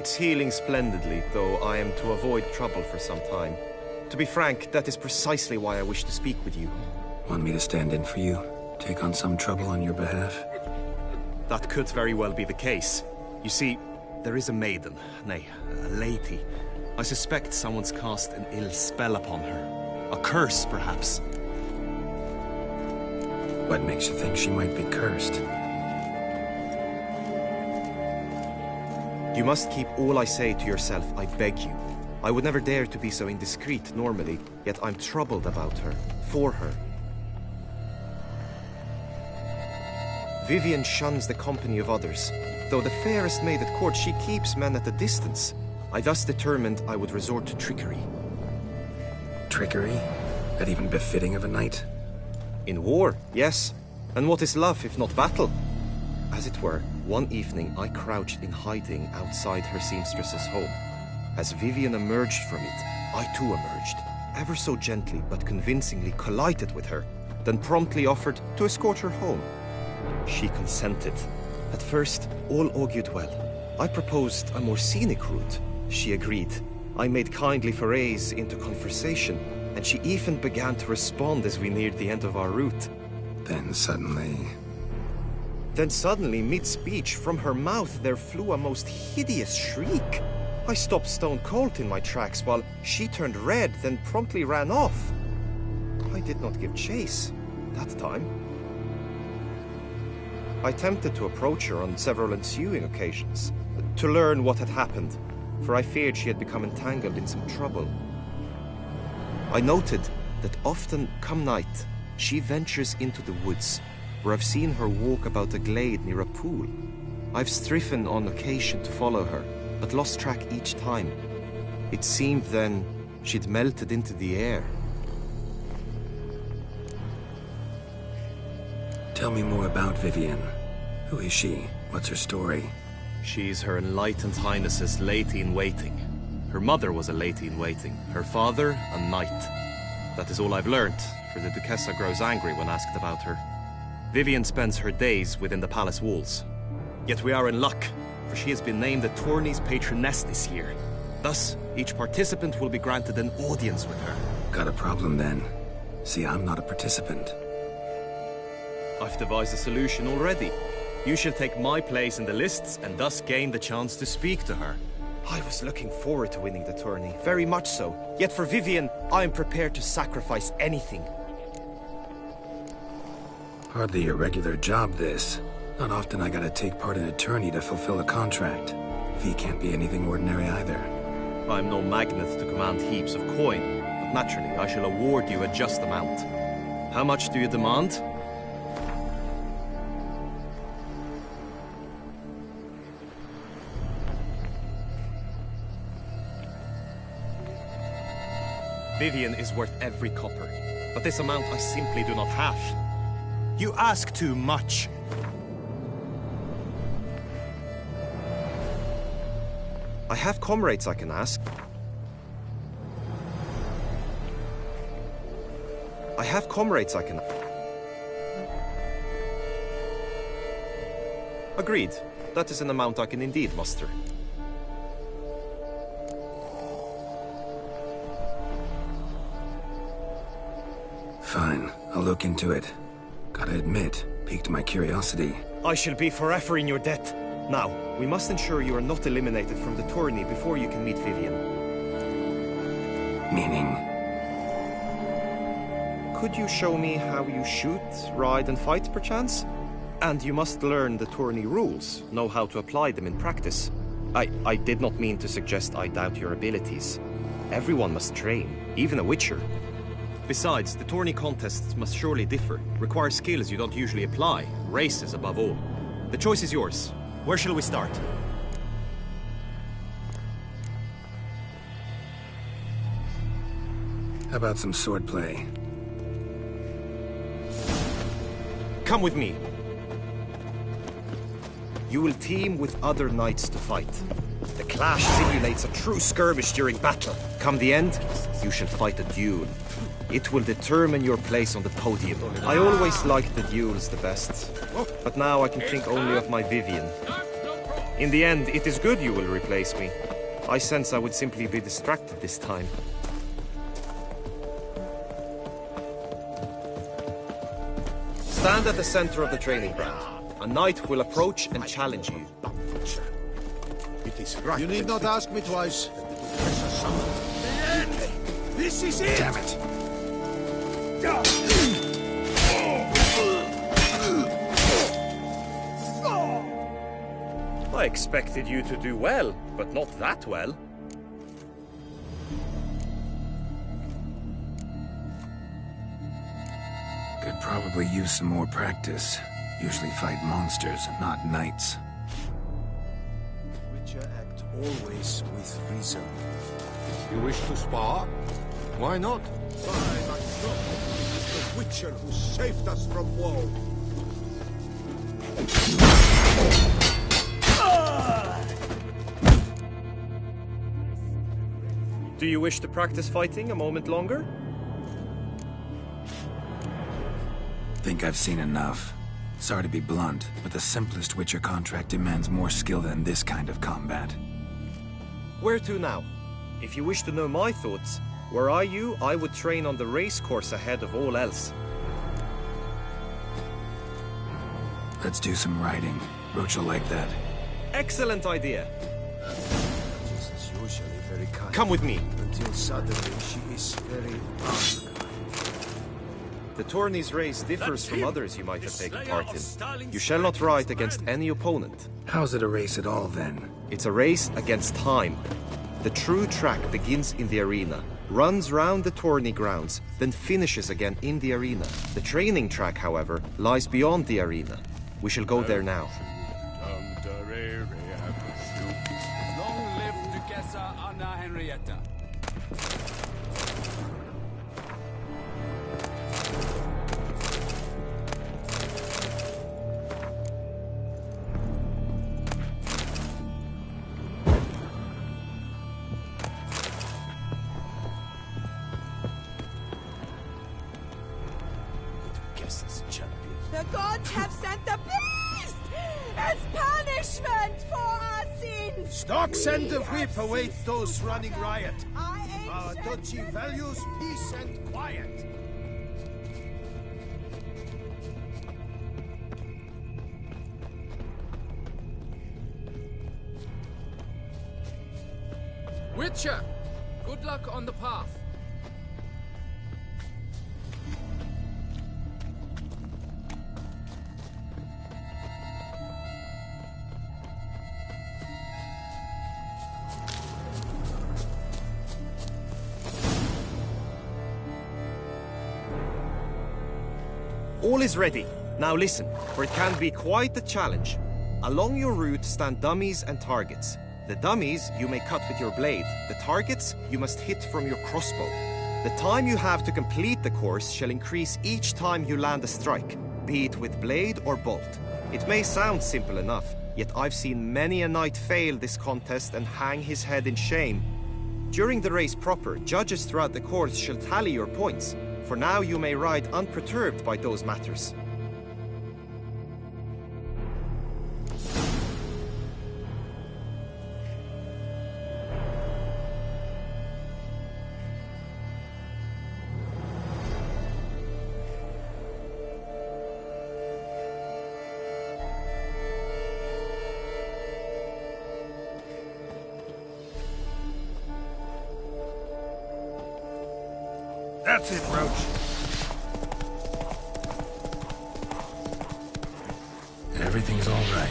It's healing splendidly, though I am to avoid trouble for some time. To be frank, that is precisely why I wish to speak with you. Want me to stand in for you? Take on some trouble on your behalf? That could very well be the case. You see, there is a maiden, nay, a lady. I suspect someone's cast an ill spell upon her. A curse, perhaps. What makes you think she might be cursed? You must keep all I say to yourself, I beg you. I would never dare to be so indiscreet normally, yet I'm troubled about her, for her. Vivienne shuns the company of others. Though the fairest maid at court, she keeps men at a distance. I thus determined I would resort to trickery. Trickery? That even befitting of a knight? In war, yes. And what is love if not battle? As it were, one evening I crouched in hiding outside her seamstress's home. As Vivienne emerged from it, I too emerged, ever so gently but convincingly collided with her, then promptly offered to escort her home. She consented. At first, all augured well. I proposed a more scenic route. She agreed. I made kindly forays into conversation, and she even began to respond as we neared the end of our route. Then suddenly, mid-speech, from her mouth there flew a most hideous shriek. I stopped stone cold in my tracks while she turned red, then promptly ran off. I did not give chase that time. I attempted to approach her on several ensuing occasions, to learn what had happened, for I feared she had become entangled in some trouble. I noted that often, come night, she ventures into the woods, where I've seen her walk about a glade near a pool. I've striven on occasion to follow her, but lost track each time. It seemed then she'd melted into the air. tell me more about Vivienne. Who is she? What's her story? She's Her Enlightened Highness's lady-in-waiting. Her mother was a lady-in-waiting, her father a knight. That is all I've learned, for the Duchessa grows angry when asked about her. Vivienne spends her days within the palace walls. Yet we are in luck, for she has been named the tourney's patroness this year. Thus, each participant will be granted an audience with her. Got a problem then. See, I'm not a participant. I've devised a solution already. You shall take my place in the lists and thus gain the chance to speak to her. I was looking forward to winning the tourney, very much so. Yet for Vivienne, I am prepared to sacrifice anything. Hardly a regular job, this. Not often I gotta take part in a tourney to fulfill a contract. Fee can't be anything ordinary either. I'm no magnet to command heaps of coin, but naturally I shall award you a just amount. How much do you demand? Vivienne is worth every copper, but this amount I simply do not have. You ask too much. I have comrades I can ask. Agreed. That is an amount I can indeed muster. Fine, I'll look into it. Gotta admit, piqued my curiosity. I shall be forever in your debt. Now, we must ensure you are not eliminated from the tourney before you can meet Vivienne. Meaning? Could you show me how you shoot, ride and fight, perchance? And you must learn the tourney rules, know how to apply them in practice. I did not mean to suggest I doubt your abilities. Everyone must train, even a witcher. Besides, the tourney contests must surely differ, require skills you don't usually apply, races above all. The choice is yours. Where shall we start? How about some swordplay? Come with me. You will team with other knights to fight. The clash simulates a true skirmish during battle. Come the end, you shall fight a duel. It will determine your place on the podium. I always liked the duels the best. But now I can think only of my Vivienne. In the end, it is good you will replace me. I sense I would simply be distracted this time. Stand at the center of the training ground. A knight will approach and challenge you. It is right. You need not ask me twice. This is it! Damn it. I expected you to do well, but not that well. Could probably use some more practice. Usually fight monsters, not knights. Witcher act always with reason. You wish to spar? Why not? By my God, the Witcher who saved us from woe. Do you wish to practice fighting a moment longer? Think I've seen enough. Sorry to be blunt, but the simplest Witcher contract demands more skill than this kind of combat. Where to now? If you wish to know my thoughts, were I you, I would train on the race course ahead of all else. Let's do some riding. Roach will like that. Excellent idea. She is usually very kind. Come with me. Until suddenly she is very unkind. The tourney's race differs from others you might have taken part in. You shall not ride against any opponent. How's it a race at all, then? It's a race against time. The true track begins in the arena, runs round the tourney grounds, then finishes again in the arena. The training track, however, lies beyond the arena. We shall go there now. Long live Duchessa Anna Henrietta. The gods have sent the beast as punishment for our sins! Stock send of whip await those running riot. Our Duchy values peace and quiet. Witcher, good luck on the path. All is ready. Now listen, for it can be quite the challenge. Along your route stand dummies and targets. The dummies you may cut with your blade. The targets you must hit from your crossbow. The time you have to complete the course shall increase each time you land a strike, be it with blade or bolt. It may sound simple enough, yet I've seen many a knight fail this contest and hang his head in shame. During the race proper, judges throughout the course shall tally your points. For now you may ride unperturbed by those matters. That's it, Roach. Everything's all right.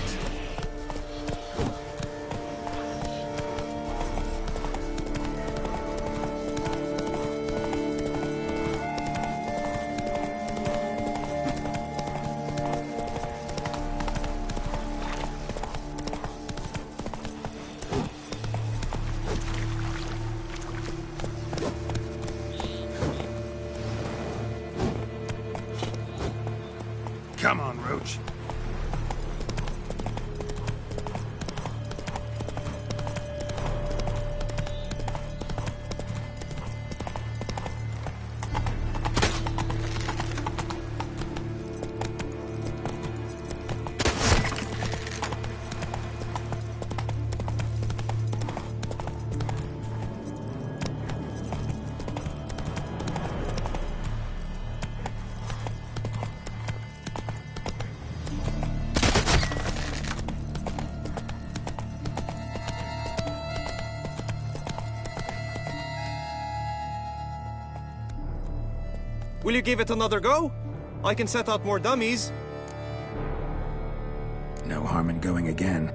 Come on, Roach. Will you give it another go? I can set out more dummies. No harm in going again.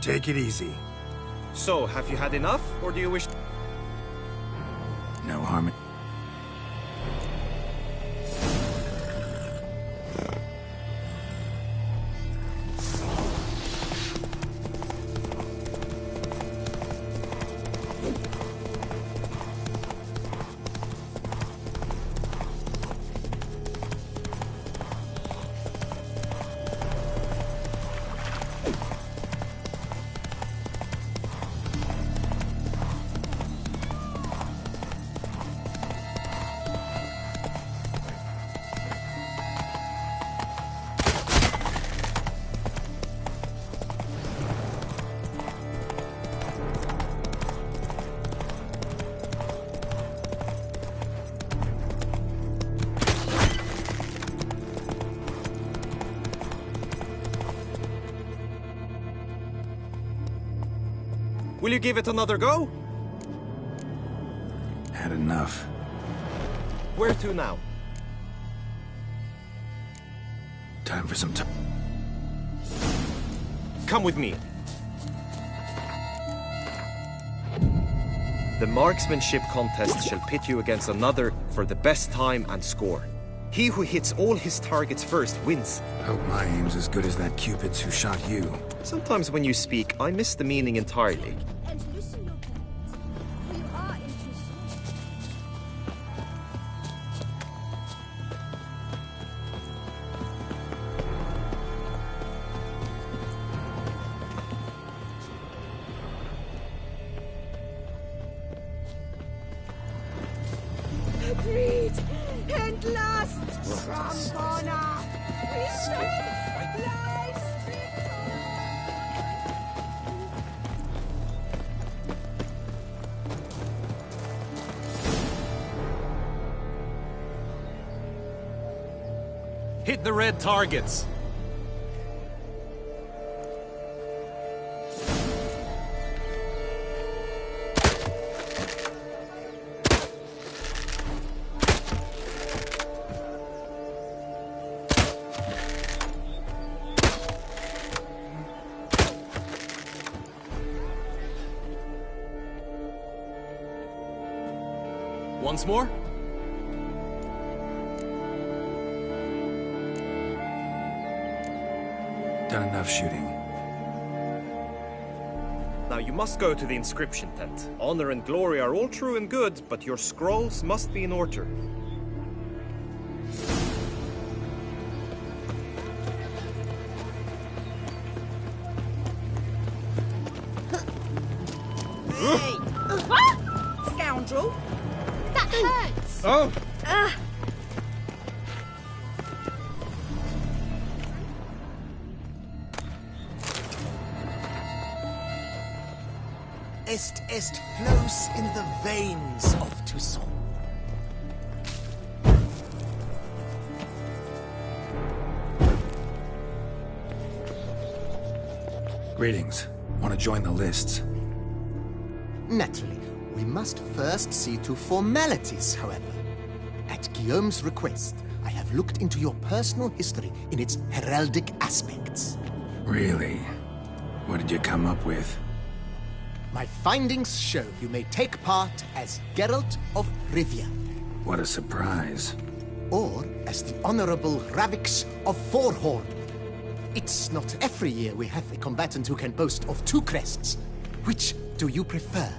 Take it easy. So, have you had enough, or do you wish... No harm in... Will you give it another go? Had enough. Where to now? Time for some time. Come with me. The marksmanship contest shall pit you against another for the best time and score. He who hits all his targets first wins. Hope my aim's as good as that Cupid's who shot you. Sometimes when you speak, I miss the meaning entirely. And loosen your bands, for you are interested. Agreed. And last, Trombona. We serve lies, Hit the red targets. Once more? Done enough shooting. Now you must go to the inscription tent. Honor and glory are all true and good, but your scrolls must be in order. scoundrel. That hurts. Oh! Est flows in the veins of Toussaint. Greetings. Want to join the lists? Naturally, we must first see to formalities, however. At Guillaume's request, I have looked into your personal history in its heraldic aspects. Really? What did you come up with? My findings show you may take part as Geralt of Rivia, What a surprise. or as the Honorable Ravix of Forhorn. It's not every year we have a combatant who can boast of 2 crests. Which do you prefer?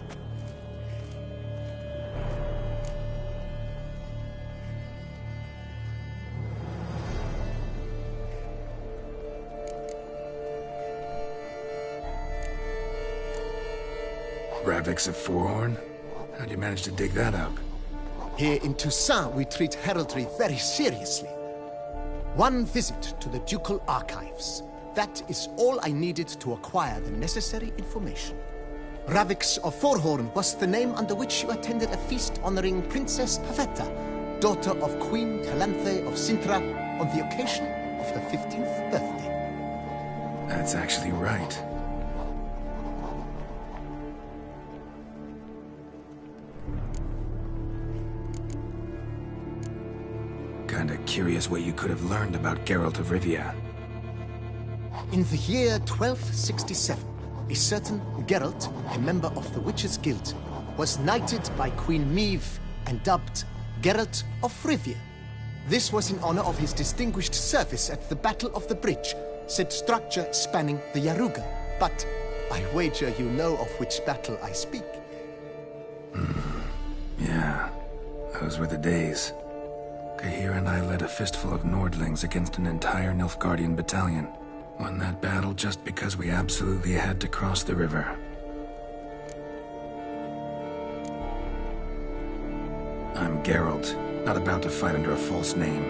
Ravix of Forhorn? How'd you manage to dig that up? Here in Toussaint, we treat heraldry very seriously. One visit to the Ducal Archives. That is all I needed to acquire the necessary information. Ravix of Forhorn was the name under which you attended a feast honoring Princess Pavetta, daughter of Queen Calanthe of Sintra, on the occasion of her 15th birthday. That's actually right. Kinda curious what you could have learned about Geralt of Rivia. In the year 1267, a certain Geralt, a member of the Witches' Guild, was knighted by Queen Meve and dubbed Geralt of Rivia. This was in honor of his distinguished service at the Battle of the Bridge, said structure spanning the Yaruga. But I wager you know of which battle I speak. Yeah, those were the days. Kahir and I led a fistful of Nordlings against an entire Nilfgaardian battalion. Won that battle just because we absolutely had to cross the river. I'm Geralt, not about to fight under a false name.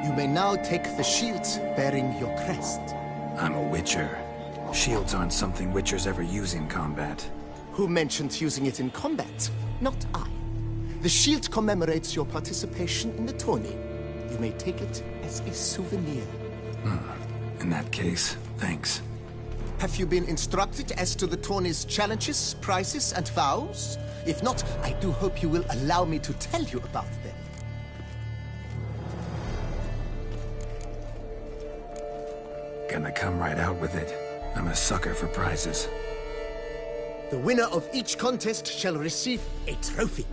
You may now take the shield bearing your crest. I'm a Witcher. Shields aren't something Witchers ever use in combat. Who mentioned using it in combat? Not I. The shield commemorates your participation in the tourney. You may take it as a souvenir. In that case, thanks. Have you been instructed as to the tourney's challenges, prizes, and vows? If not, I do hope you will allow me to tell you about them. Gonna come right out with it. I'm a sucker for prizes. The winner of each contest shall receive a trophy.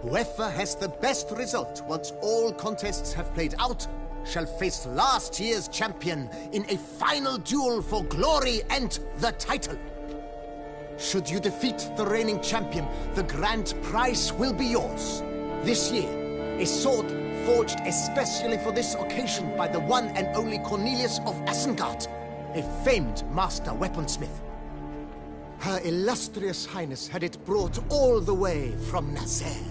Whoever has the best result once all contests have played out shall face last year's champion in a final duel for glory and the title. Should you defeat the reigning champion, the grand prize will be yours. This year, a sword forged especially for this occasion by the one and only Cornelius of Asengard, a famed master weaponsmith. Her illustrious highness had it brought all the way from Nazaire.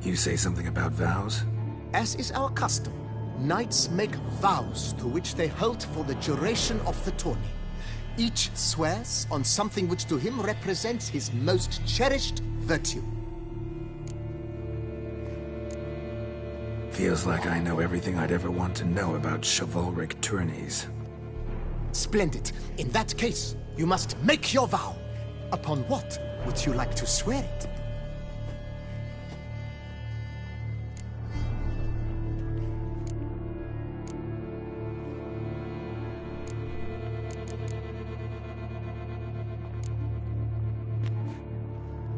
You say something about vows? As is our custom, knights make vows to which they hold for the duration of the tourney. Each swears on something which to him represents his most cherished virtue. Feels like I know everything I'd ever want to know about chivalric tourneys. Splendid. In that case, you must make your vow. Upon what would you like to swear it?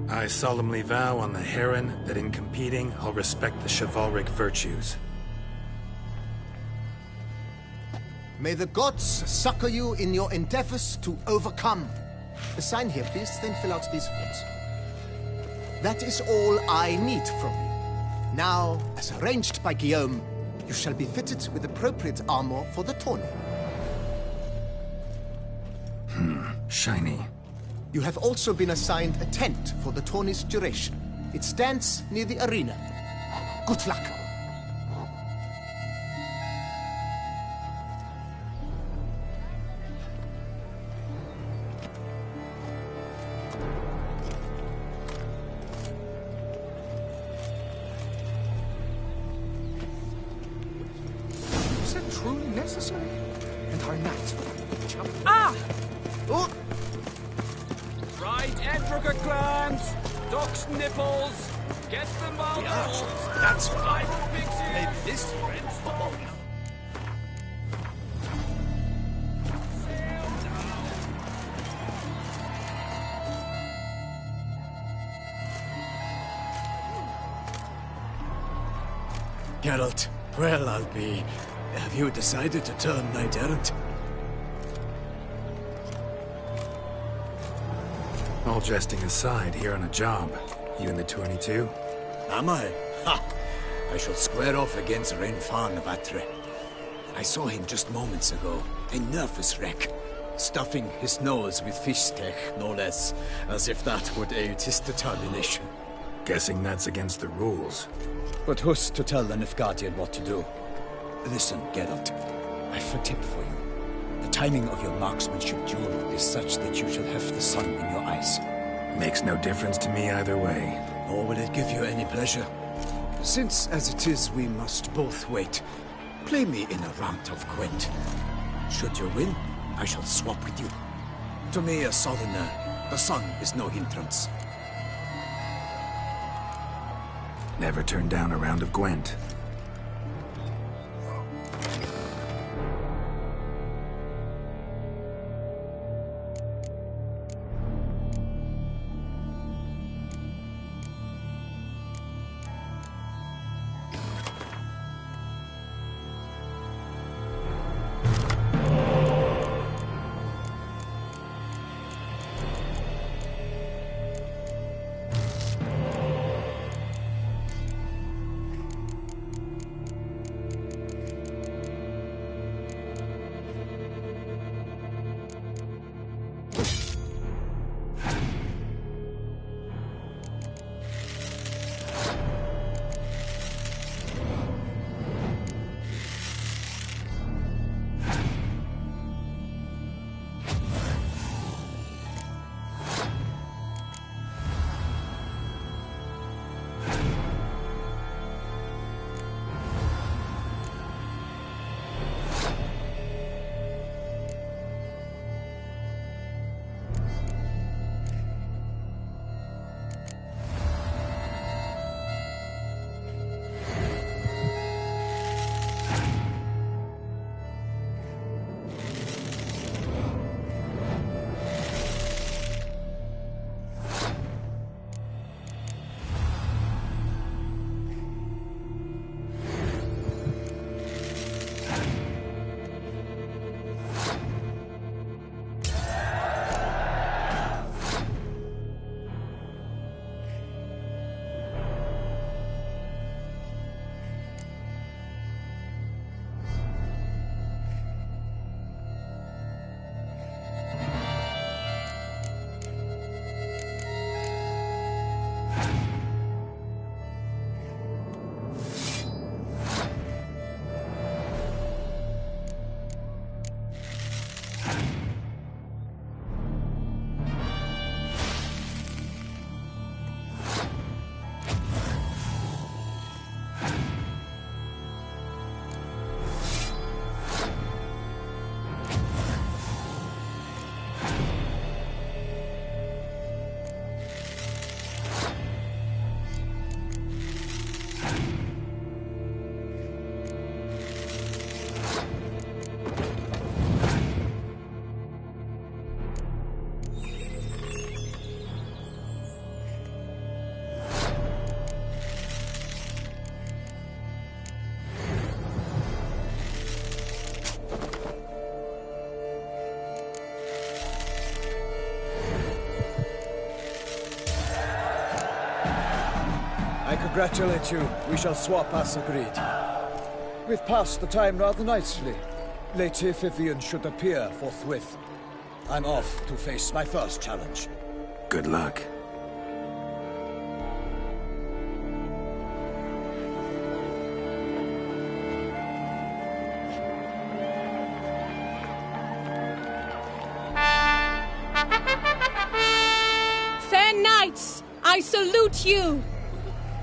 I solemnly vow on the Heron that in competing, I'll respect the chivalric virtues. May the gods succor you in your endeavors to overcome. Sign here, please, then fill out these forms. That is all I need from you. Now, as arranged by Guillaume, you shall be fitted with appropriate armor for the tourney. Shiny. You have also been assigned a tent for the tourney's duration. It stands near the arena. Good luck. Is that truly necessary? And our knights jump. Ah! Right, Edrica clans! Stock's nipples! Get them by the rules! That's I will fix it! Maybe this friend's football. Geralt, well, I'll be. Have you decided to turn knight-errant? All jesting aside, here on a job. You in the 22? Am I? Ha! I shall square off against Renfan of Atre. I saw him just moments ago. A nervous wreck. Stuffing his nose with fish steak, no less. As if that would aid his determination. Guessing that's against the rules. But who's to tell the Nilfgaardian what to do? Listen, Geralt. I've a tip for you. The timing of your marksmanship duel is such that you shall have the sun in your eyes. Makes no difference to me either way. Nor will it give you any pleasure. Since, as it is, we must both wait, play me in a round of Gwent. Should you win, I shall swap with you. To me, a southerner, the sun is no hindrance. Never turn down a round of Gwent. I congratulate you. We shall swap as agreed. We've passed the time rather nicely. Lady Vivian should appear forthwith. I'm off to face my first challenge. Good luck. Fair knights, I salute you.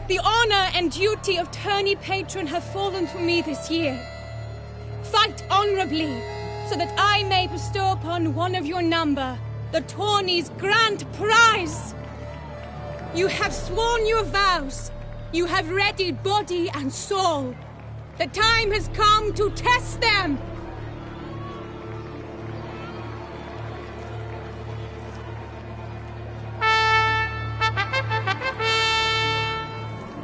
The honor and duty of tourney patron have fallen to me this year. Fight honorably, so that I may bestow upon one of your number the tourney's grand prize. You have sworn your vows. You have readied body and soul. The time has come to test them!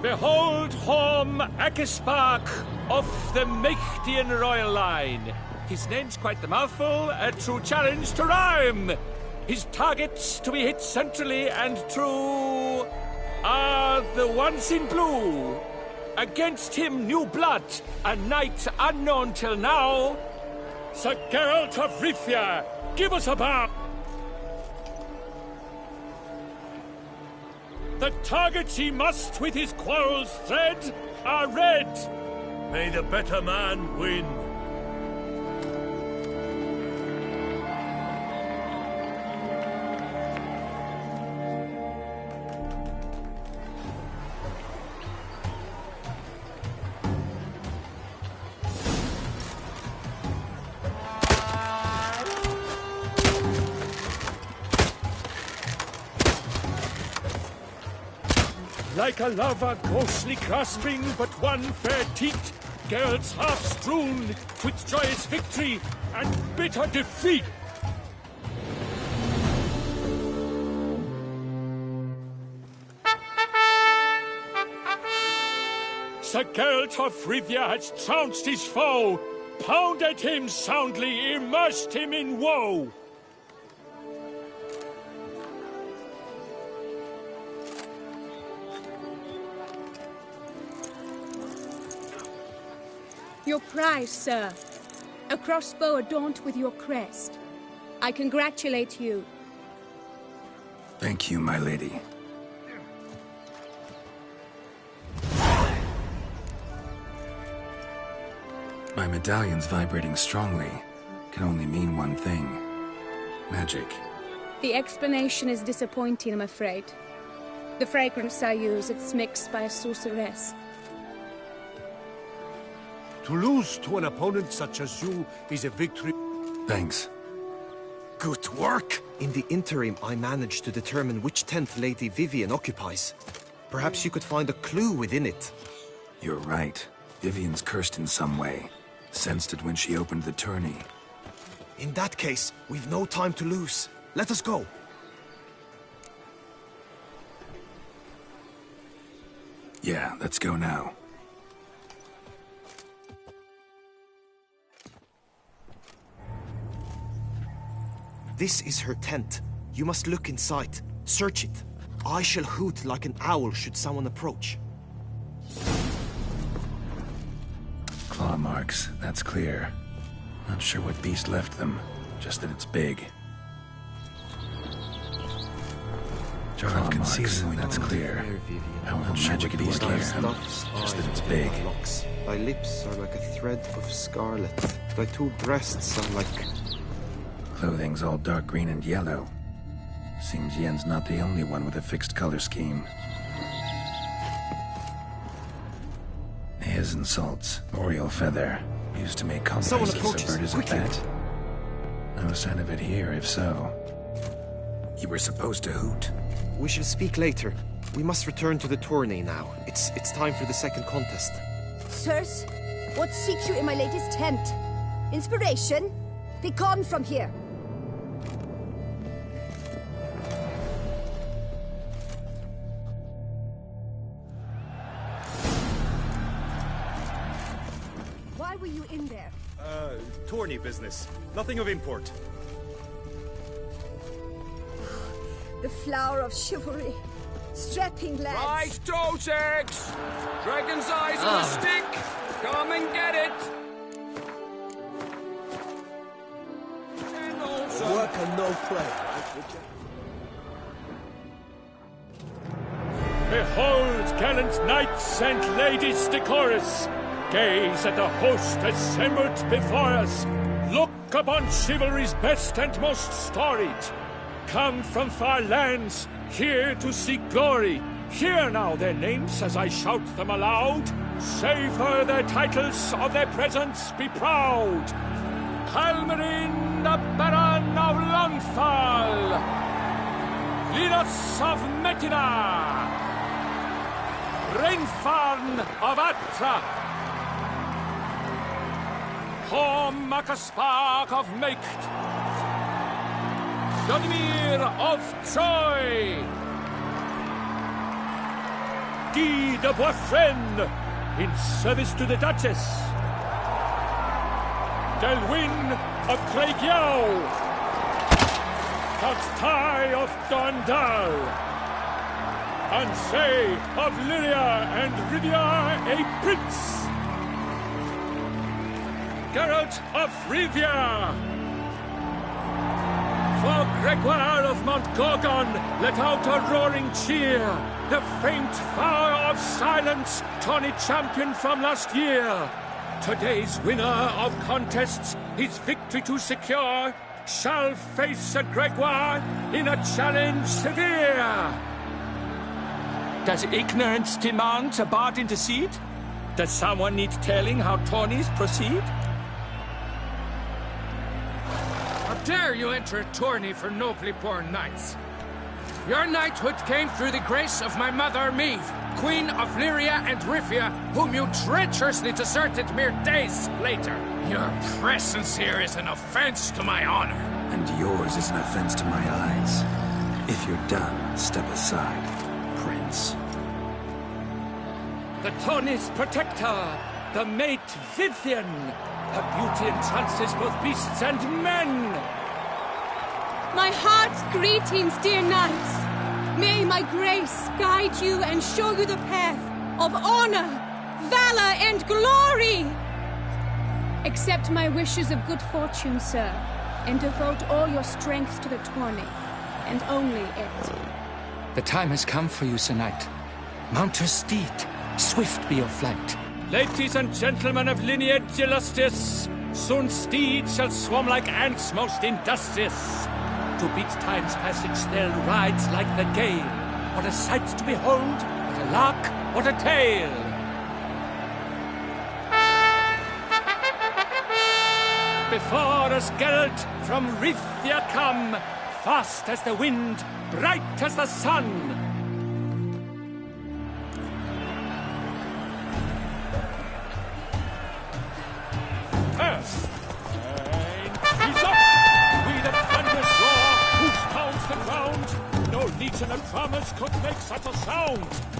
Behold Horm Akispark of the Mechtian royal line. His name's quite the mouthful, a true challenge to rhyme. His targets to be hit centrally and true are the ones in blue. Against him new blood, a knight unknown till now. Sir Geralt of Rivia, give us a bow. The targets he must with his quarrels thread are red. May the better man win. Like a lover ghostly grasping but one fair teat, Geralt's half strewn with joyous victory and bitter defeat. Sir Geralt of Rivia has trounced his foe, pounded him soundly, immersed him in woe. Your prize, sir. A crossbow adorned with your crest. I congratulate you. Thank you, my lady. My medallion's vibrating strongly. Can only mean one thing. Magic. The explanation is disappointing, I'm afraid. The fragrance I use, it's mixed by a sorceress. To lose to an opponent such as you is a victory. Thanks. Good work! In the interim, I managed to determine which tent Lady Vivian occupies. Perhaps you could find a clue within it. You're right. Vivian's cursed in some way. Sensed it when she opened the tourney. In that case, we've no time to lose. Let us go. Yeah, let's go now. This is her tent. You must look inside. Search it. I shall hoot like an owl should someone approach. Claw marks, that's clear. Not sure what beast left them, just that it's big. Jar of concealing, that's clear. Not sure what beast left them, just that it's big. Thy lips are like a thread of scarlet. Thy two breasts are like... Clothing's all dark green and yellow. Seems Yen's not the only one with a fixed color scheme. His insults, Oriole feather, used to make compresses of bird as a bat. No sign of it here, if so. You were supposed to hoot. We shall speak later. We must return to the tourney now. It's time for the second contest. Sirs, what seeks you in my lady's tent? Inspiration? Be gone from here. Why were you in there? Tourney business. Nothing of import. The flower of chivalry. Strapping lads. Right, Totex! Dragon's eyes on a stick! Come and get it! And also... Work and no play, right, Richard? Behold, gallant knights and ladies decorous! Gaze at the host assembled before us! Look upon chivalry's best and most storied! Come from far lands, here to seek glory. Hear now their names as I shout them aloud. Savor their titles, of their presence be proud. Halmarin, the Baron of Longfall. Linos of Metina. Reinfarn of Atra. Horm Akaspark of Meikt. Jonimir of Troy. Guy de Boisfren in service to the Duchess. Delwyn of Craigyow. Count Tai of Dondal. Ansay of Lyria and Rivia a prince. Geralt of Rivia. For Gregoire of Mount Gorgon, let out a roaring cheer. The faint fire of silence, Tawny champion from last year. Today's winner of contests, his victory to secure, shall face Sir Gregoire in a challenge severe. Does ignorance demand a bard intercede? Does someone need telling how tourneys proceed? How dare you enter a tourney for nobly born knights? Your knighthood came through the grace of my mother Meve, Queen of Lyria and Rivia, whom you treacherously deserted mere days later. Your presence here is an offense to my honor. And yours is an offense to my eyes. If you're done, step aside, Prince. The tourney's protector, the mate Vivian. Her beauty entrances both beasts and men. My heart's greetings, dear knights. May my grace guide you and show you the path of honor, valor, and glory. Accept my wishes of good fortune, sir, and devote all your strength to the tourney, and only it. The time has come for you, Sir Knight. Mount your steed. Swift be your flight. Ladies and gentlemen of lineage illustrious, soon steeds shall swarm like ants most industrious. To beat time's passage, they'll ride like the gale. What a sight to behold, what a lark, what a tale. Before us Geralt from Rivia come, fast as the wind, bright as the sun. Earth, he's up! We the thunderous roar, whose pounds the ground. No legion of drummers could make such a sound.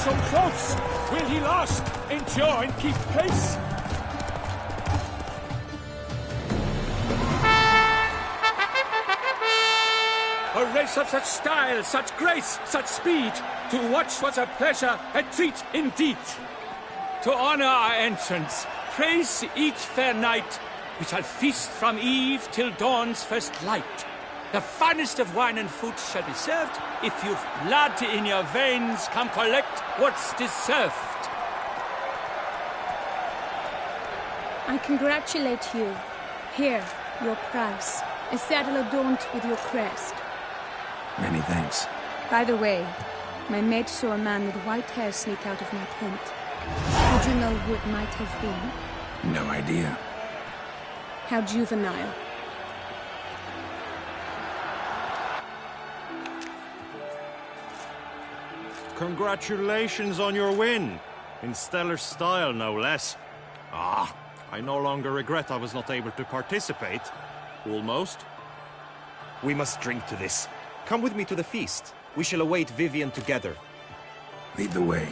so close! Will he last, endure, and keep pace? A race of such style, such grace, such speed! To watch was a pleasure, a treat indeed! To honor our entrance, praise each fair knight, we shall feast from eve till dawn's first light. The finest of wine and food shall be served. If you've blood in your veins, come collect what's deserved. I congratulate you. Here, your prize. A saddle adorned with your crest. Many thanks. By the way, my mate saw a man with white hair sneak out of my tent. Would you know who it might have been? No idea. How juvenile. Congratulations on your win. In stellar style, no less. Ah, I no longer regret I was not able to participate. Almost. We must drink to this. Come with me to the feast. We shall await Vivian together. Lead the way.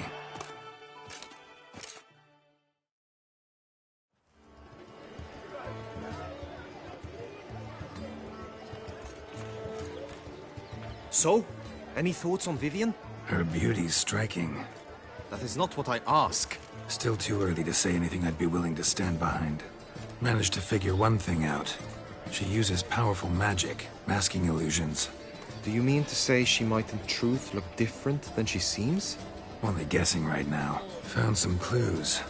So, any thoughts on Vivian? Her beauty's striking. That is not what I ask. Still too early to say anything I'd be willing to stand behind. Managed to figure one thing out. She uses powerful magic, masking illusions. Do you mean to say she might in truth look different than she seems? Only guessing right now. Found some clues.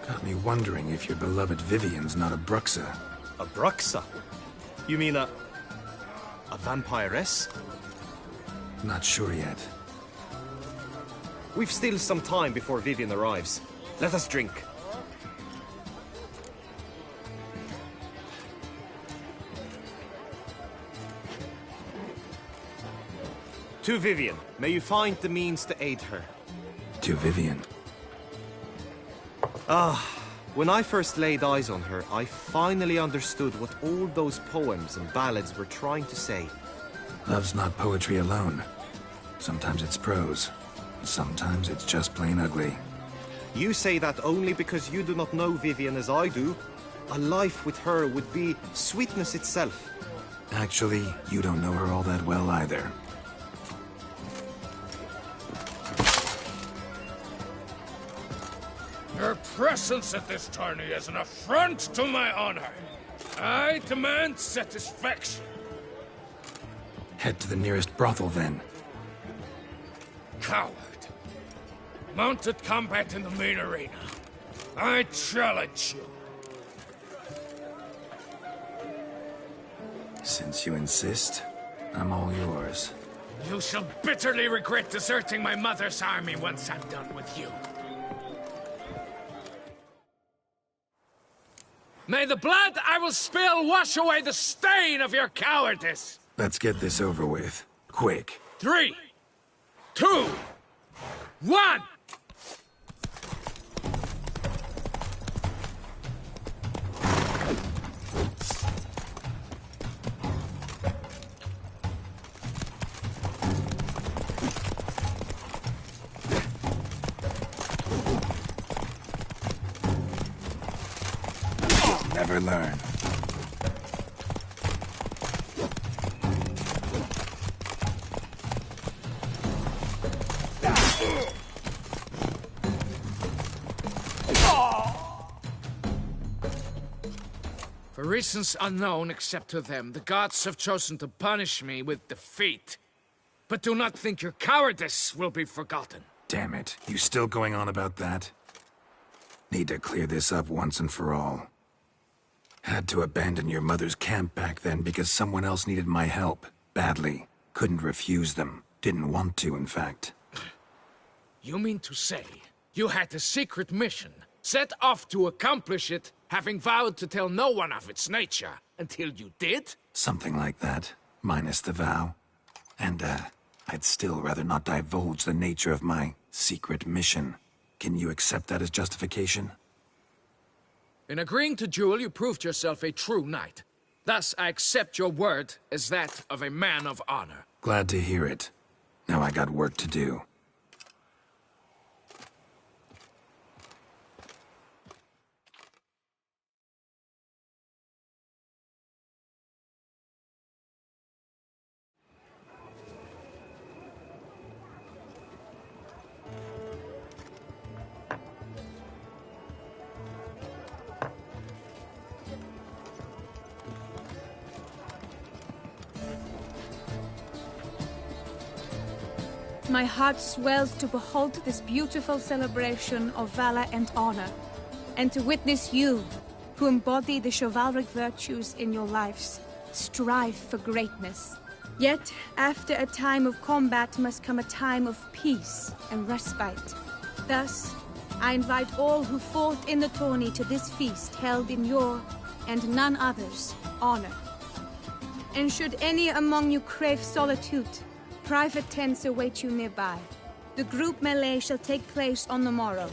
Got me wondering if your beloved Vivian's not a Bruxa. A Bruxa? You mean a vampiress? Not sure yet. We've still some time before Vivian arrives. Let us drink. To Vivian, may you find the means to aid her. To Vivian. When I first laid eyes on her, I finally understood what all those poems and ballads were trying to say. Love's not poetry alone. Sometimes it's prose. Sometimes it's just plain ugly. You say that only because you do not know Vivian as I do. A life with her would be sweetness itself. Actually, you don't know her all that well either. Your presence at this tourney is an affront to my honor. I demand satisfaction. Head to the nearest brothel, then. Coward. Mounted combat in the main arena. I challenge you. Since you insist, I'm all yours. You shall bitterly regret deserting my mother's army once I'm done with you. May the blood I will spill wash away the stain of your cowardice! Let's get this over with. Quick. 3, 2, 1! Never learn. For reasons unknown except to them, the gods have chosen to punish me with defeat. But do not think your cowardice will be forgotten. Damn it. You still going on about that? Need to clear this up once and for all. Had to abandon your mother's camp back then because someone else needed my help. Badly. Couldn't refuse them. Didn't want to, in fact. You mean to say you had a secret mission, set off to accomplish it, having vowed to tell no one of its nature, until you did? Something like that. Minus the vow. And, I'd still rather not divulge the nature of my secret mission. Can you accept that as justification? In agreeing to duel, you proved yourself a true knight. Thus, I accept your word as that of a man of honor. Glad to hear it. Now I got work to do. my heart swells to behold this beautiful celebration of valor and honor, and to witness you, who embody the chivalric virtues in your lives, strive for greatness. Yet, after a time of combat must come a time of peace and respite. Thus, I invite all who fought in the tourney to this feast held in your, and none other's, honor. And should any among you crave solitude, private tents await you nearby. The group melee shall take place on the morrow.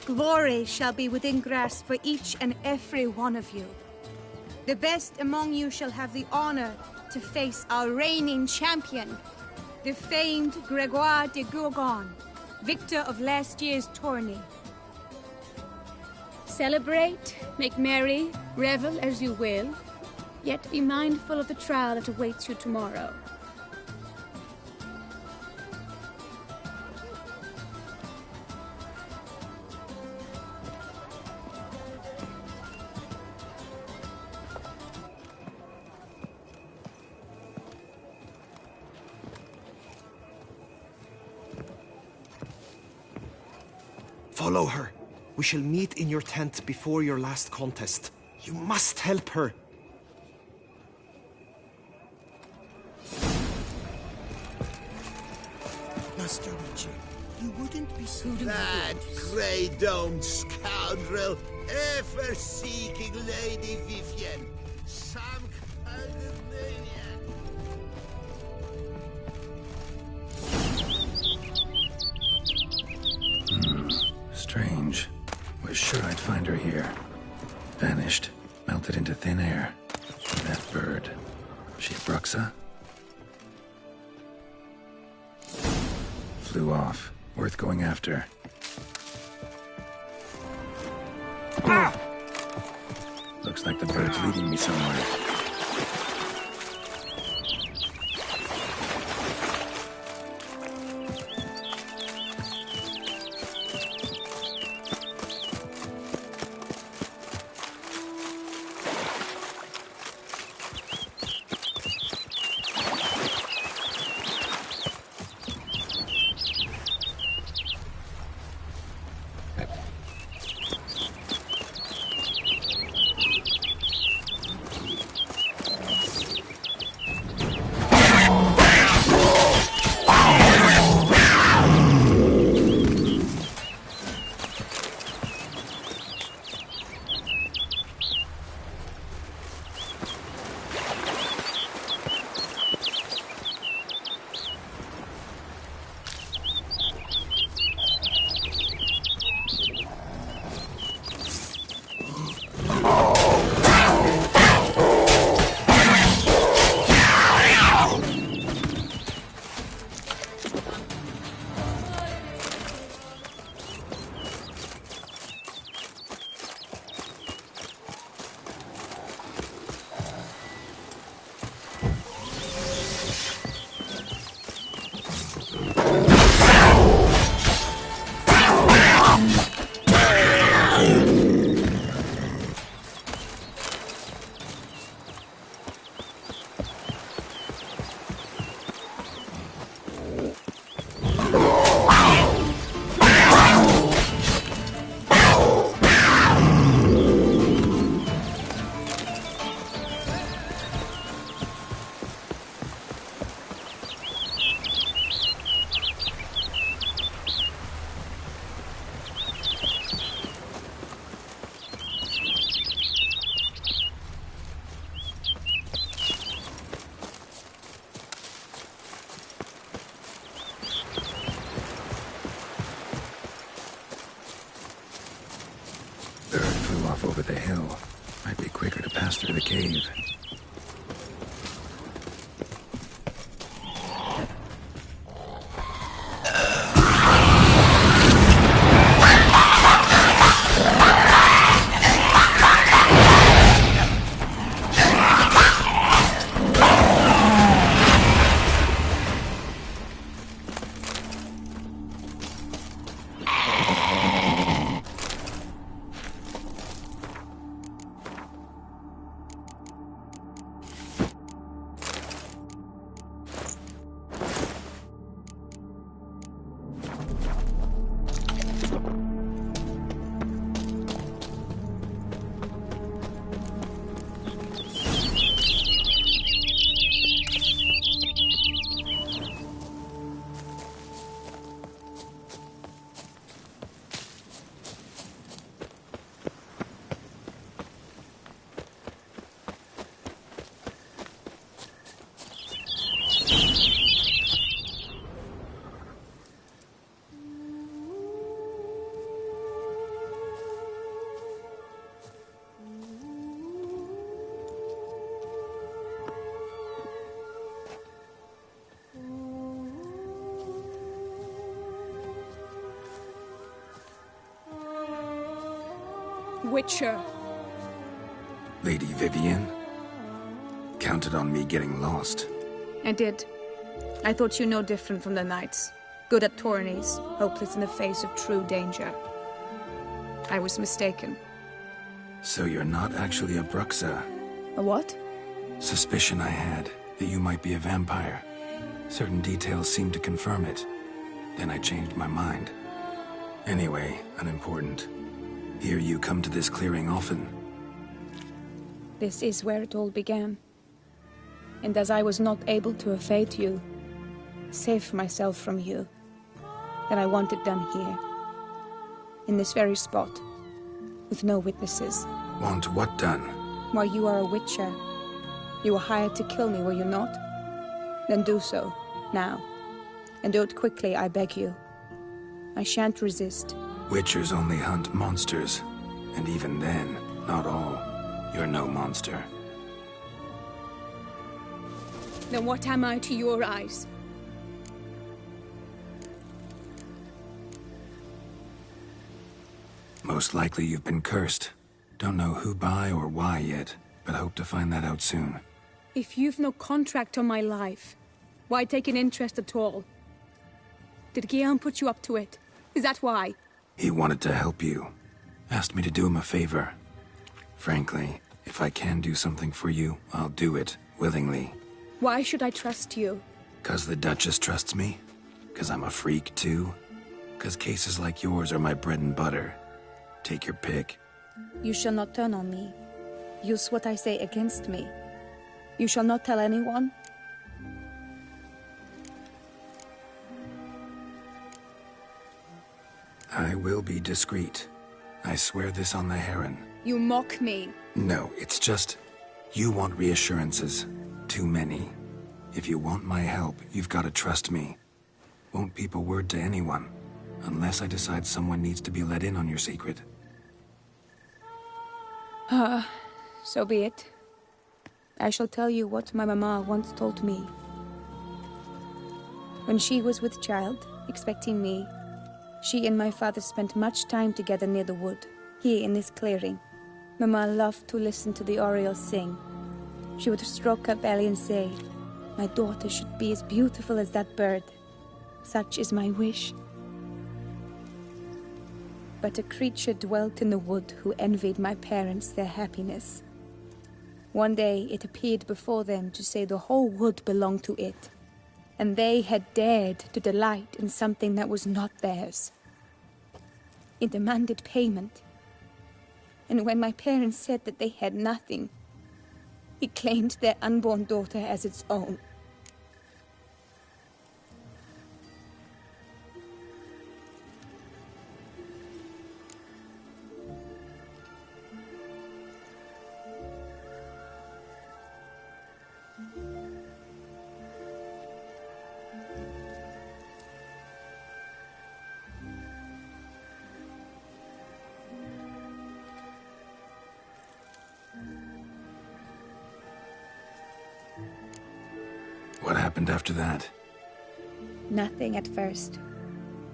Glory shall be within grasp for each and every one of you. The best among you shall have the honor to face our reigning champion, the famed Gregoire de Gourgon, victor of last year's tourney. Celebrate, make merry, revel as you will, yet be mindful of the trial that awaits you tomorrow. Follow her. We shall meet in your tent before your last contest. You must help her. Master Richard, you wouldn't be so... That grey-domed scoundrel, ever seeking Lady Vivienne. Some kind of maniac. Strange. Was sure I'd find her here. Vanished. Melted into thin air. That bird. She Bruxa? Flew off. Worth going after. Looks like the bird's leading me somewhere. Over the hill. Might be quicker to pass through the cave. Witcher. Lady Vivienne? Counted on me getting lost. I did. I thought you no different from the knights. Good at tourneys, hopeless in the face of true danger. I was mistaken. So you're not actually a Bruxa? A what? Suspicion I had, that you might be a vampire. Certain details seemed to confirm it. Then I changed my mind. Anyway, unimportant. Hear you come to this clearing often. This is where it all began. And as I was not able to evade you, save myself from you, then I want it done here. In this very spot. With no witnesses. Want what done? Why, you are a witcher. You were hired to kill me, were you not? Then do so, now. And do it quickly, I beg you. I shan't resist. Witchers only hunt monsters. And even then, not all. You're no monster. Then what am I to your eyes? Most likely you've been cursed. Don't know who by or why yet, but hope to find that out soon. If you've no contract on my life, why take an interest at all? Did Guillaume put you up to it? Is that why? He wanted to help you. Asked me to do him a favor. Frankly, if I can do something for you, I'll do it, willingly. Why should I trust you? 'Cause the Duchess trusts me? 'Cause I'm a freak, too? 'Cause cases like yours are my bread and butter. Take your pick. You shall not turn on me. Use what I say against me. You shall not tell anyone? I will be discreet. I swear this on the Heron. You mock me. No, it's just... You want reassurances. Too many. If you want my help, you've got to trust me. Won't peep a word to anyone. Unless I decide someone needs to be let in on your secret. So be it. I shall tell you what my mama once told me. When she was with child, expecting me, she and my father spent much time together near the wood, here in this clearing. Mama loved to listen to the orioles sing. She would stroke her belly and say, "My daughter should be as beautiful as that bird. Such is my wish." But a creature dwelt in the wood who envied my parents their happiness. One day it appeared before them to say the whole wood belonged to it, and they had dared to delight in something that was not theirs. It demanded payment, and when my parents said that they had nothing, it claimed their unborn daughter as its own. What happened after that? Nothing at first.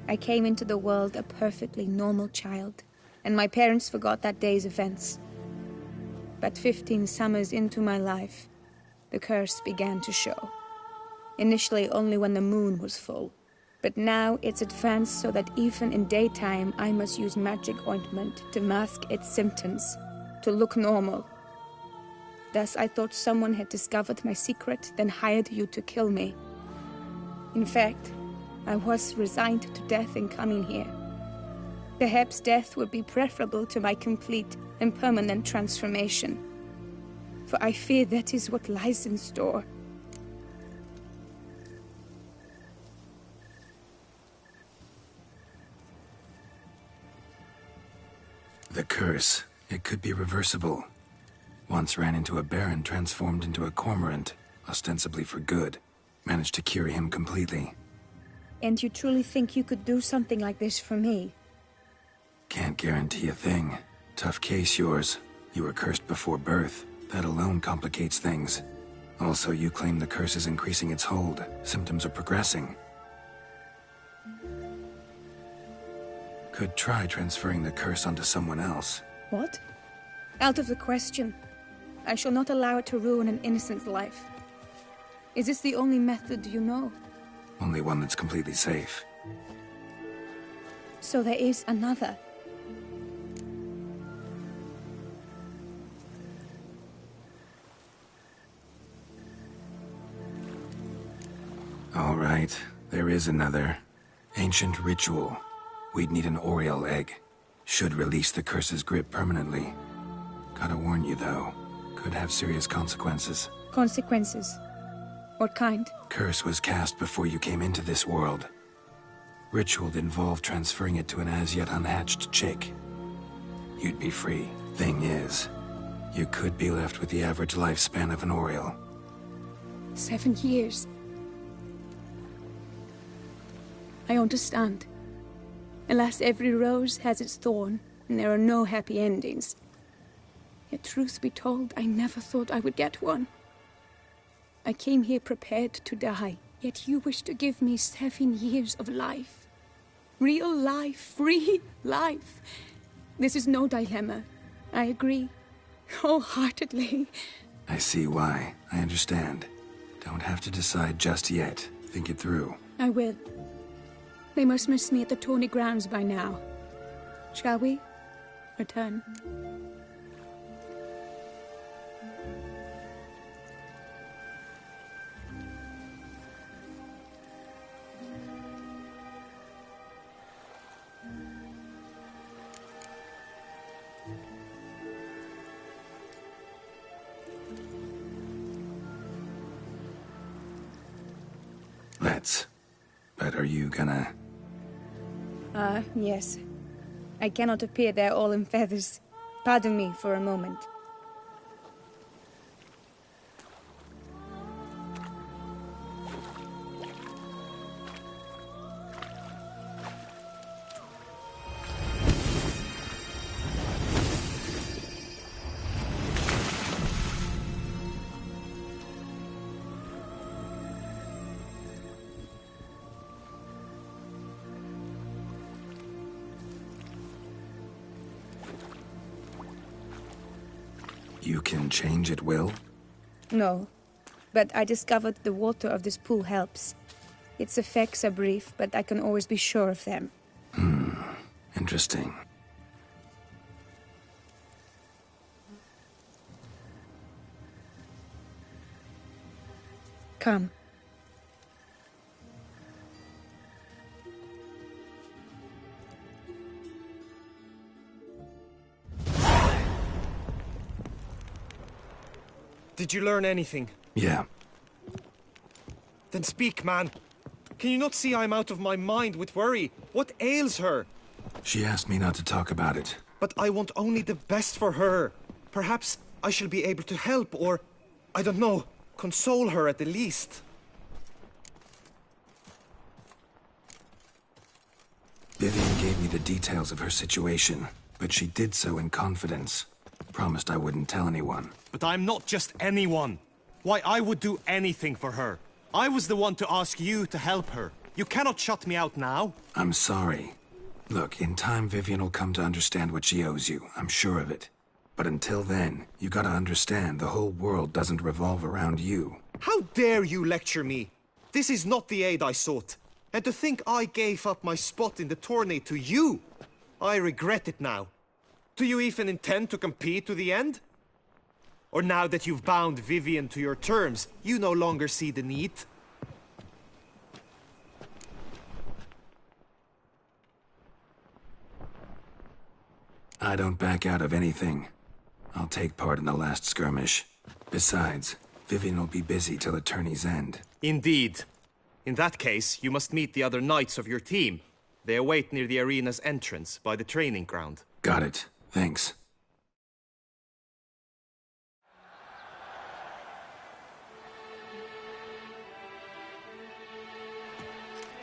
I came into the world a perfectly normal child, and my parents forgot that day's events. But 15 summers into my life, the curse began to show. Initially only when the moon was full, but now it's advanced so that even in daytime I must use magic ointment to mask its symptoms, to look normal. Thus I thought someone had discovered my secret, then hired you to kill me. In fact, I was resigned to death in coming here. Perhaps death would be preferable to my complete and permanent transformation. For I fear that is what lies in store. The curse. It could be reversible. Once ran into a Baron transformed into a cormorant, ostensibly for good. Managed to cure him completely. And you truly think you could do something like this for me? Can't guarantee a thing. Tough case, yours. You were cursed before birth. That alone complicates things. Also, you claim the curse is increasing its hold. Symptoms are progressing. Could try transferring the curse onto someone else. What? Out of the question. I shall not allow it to ruin an innocent's life. Is this the only method you know? Only one that's completely safe. So there is another. All right, there is another. Ancient ritual. We'd need an Oriel egg. Should release the curse's grip permanently. Gotta warn you, though. Could have serious consequences. Consequences? What kind? Curse was cast before you came into this world. Ritual involved transferring it to an as-yet unhatched chick. You'd be free. Thing is, you could be left with the average lifespan of an Oriel. 7 years. I understand. Alas, every rose has its thorn, and there are no happy endings. Yet truth be told, I never thought I would get one. I came here prepared to die, yet you wish to give me 7 years of life. Real life, free life. This is no dilemma. I agree. Wholeheartedly. I see why. I understand. Don't have to decide just yet. Think it through. I will. They must miss me at the tourney grounds by now. Shall we? Return. Let's. But are you gonna... Yes. I cannot appear there all in feathers. Pardon me for a moment. You can change at will? No, but I discovered the water of this pool helps. Its effects are brief, but I can always be sure of them. Interesting. Come. Did you learn anything? Yeah. Then speak, man. Can you not see I'm out of my mind with worry? What ails her? She asked me not to talk about it. But I want only the best for her. Perhaps I shall be able to help, or, I don't know, console her at the least. Vivian gave me the details of her situation, but she did so in confidence. Promised I wouldn't tell anyone. But I'm not just anyone. Why, I would do anything for her. I was the one to ask you to help her. You cannot shut me out now. I'm sorry. Look, in time Vivian will come to understand what she owes you. I'm sure of it. But until then, you gotta understand the whole world doesn't revolve around you. How dare you lecture me? This is not the aid I sought. And to think I gave up my spot in the tourney to you. I regret it now. Do you even intend to compete to the end? Or now that you've bound Vivian to your terms, you no longer see the need? I don't back out of anything. I'll take part in the last skirmish. Besides, Vivian will be busy till the tourney's end. Indeed. In that case, you must meet the other knights of your team. They await near the arena's entrance, by the training ground. Got it. Thanks.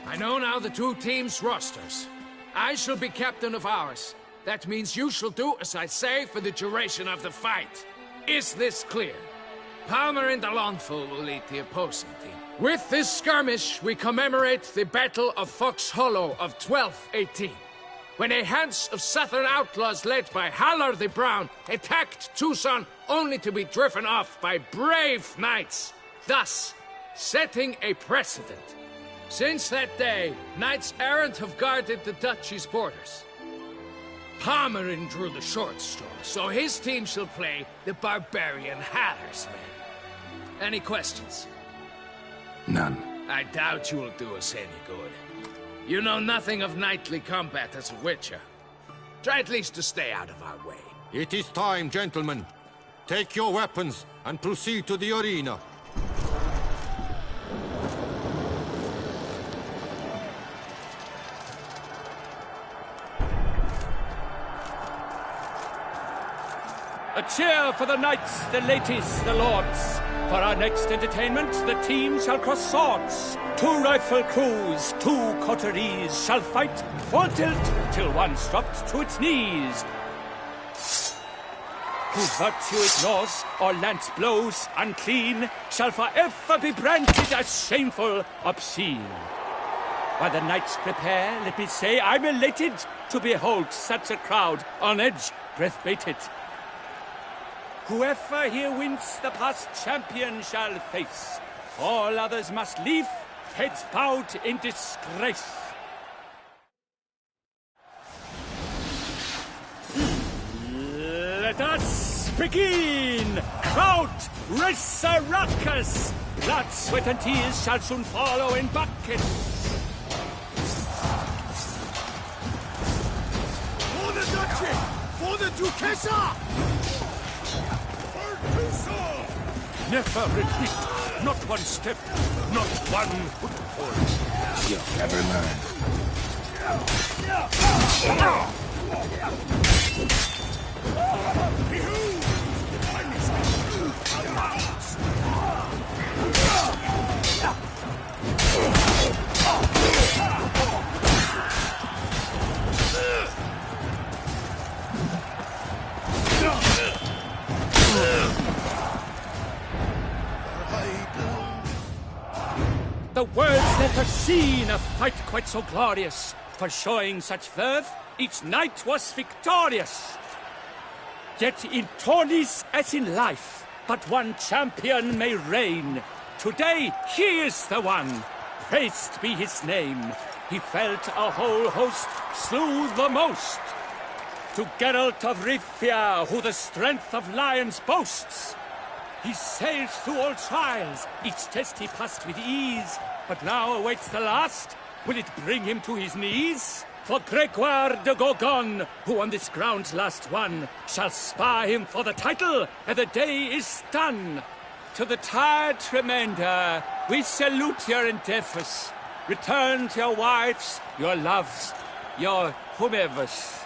I know now the two teams' rosters. I shall be captain of ours. That means you shall do as I say for the duration of the fight. Is this clear? Palmer and Alonful will lead the opposing team. With this skirmish, we commemorate the Battle of Fox Hollow of 1218. when a host of southern outlaws led by Haller the Brown attacked Tucson only to be driven off by brave knights, thus setting a precedent. Since that day, knights errant have guarded the duchy's borders. Palmerin drew the short straw, so his team shall play the barbarian Haller's men. Any questions? None. I doubt you'll do us any good. You know nothing of knightly combat as a witcher. Try at least to stay out of our way. It is time, gentlemen. Take your weapons and proceed to the arena. A cheer for the knights, the ladies, the lords. For our next entertainment, the team shall cross swords. 2 rifle crews, 2 coteries shall fight full tilt till one's dropped to its knees. Who virtue ignores or lance blows unclean shall forever be branded as shameful, obscene. While the knights prepare, let me say I'm elated to behold such a crowd on edge, breath-baited. Whoever here wins the past champion shall face. All others must leave, heads bowed in disgrace. Let us begin! Crowd, race a ruckus! Blood, sweat, and tears shall soon follow in buckets. For the Duchy! For the Duchessa! Never retreat, not one step, not one foothold. You'll never The world's never seen a fight quite so glorious. For showing such verve, each knight was victorious. Yet in tourneys as in life, but one champion may reign. Today, he is the one. Praised be his name. He felt a whole host, slew the most. To Geralt of Rivia, who the strength of lions boasts. He sailed through all trials, each test he passed with ease. But now awaits the last. Will it bring him to his knees? For Gregoire de Gorgon, who on this ground last won, shall spar him for the title, and the day is done. To the tired remainder, we salute your endeavors. Return to your wives, your loves, your whomevers.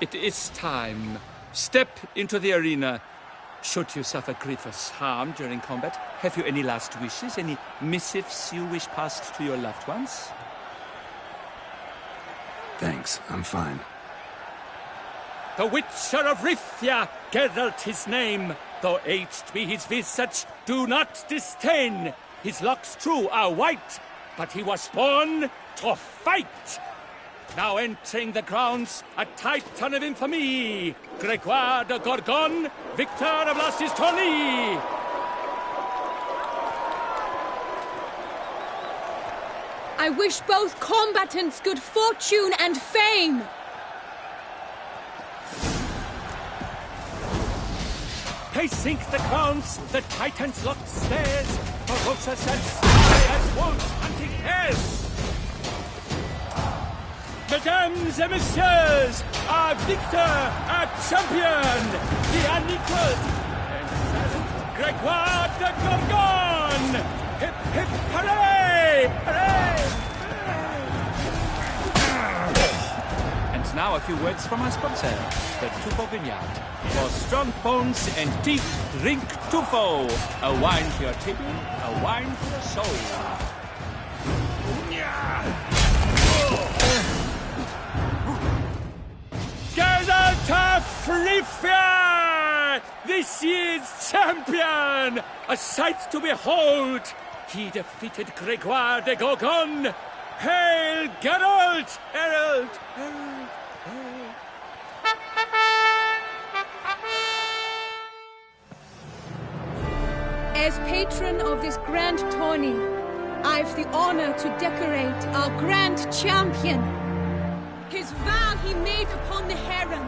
It is time. Step into the arena. Should you suffer grievous harm during combat, have you any last wishes, any missives you wish passed to your loved ones? Thanks, I'm fine. The Witcher of Rivia, Geralt his name. Though aged be his visage, do not disdain. His locks true are white, but he was born to fight. Now entering the grounds, a titan of infamy, Gregoire de Gorgon, victor of Lastis tourney. I wish both combatants good fortune and fame. Pacing the grounds, the titans locked stairs, ferocious and sly as wolves hunting hares. Mesdames et messieurs, our victor, our champion, the unequaled and Gregoire de Gorgon! Hip, hip, hooray! Hooray! And now a few words from our sponsor, the Tufo Vineyard. For strong bones and teeth, drink Tufo. A wine for your table, a wine for your soul. Rifia! This year's champion! A sight to behold! He defeated Gregoire de Gorgon! Hail, Geralt! Herald! Herald! Herald! As patron of this grand tourney, I've the honor to decorate our grand champion. His vow he made upon the harem,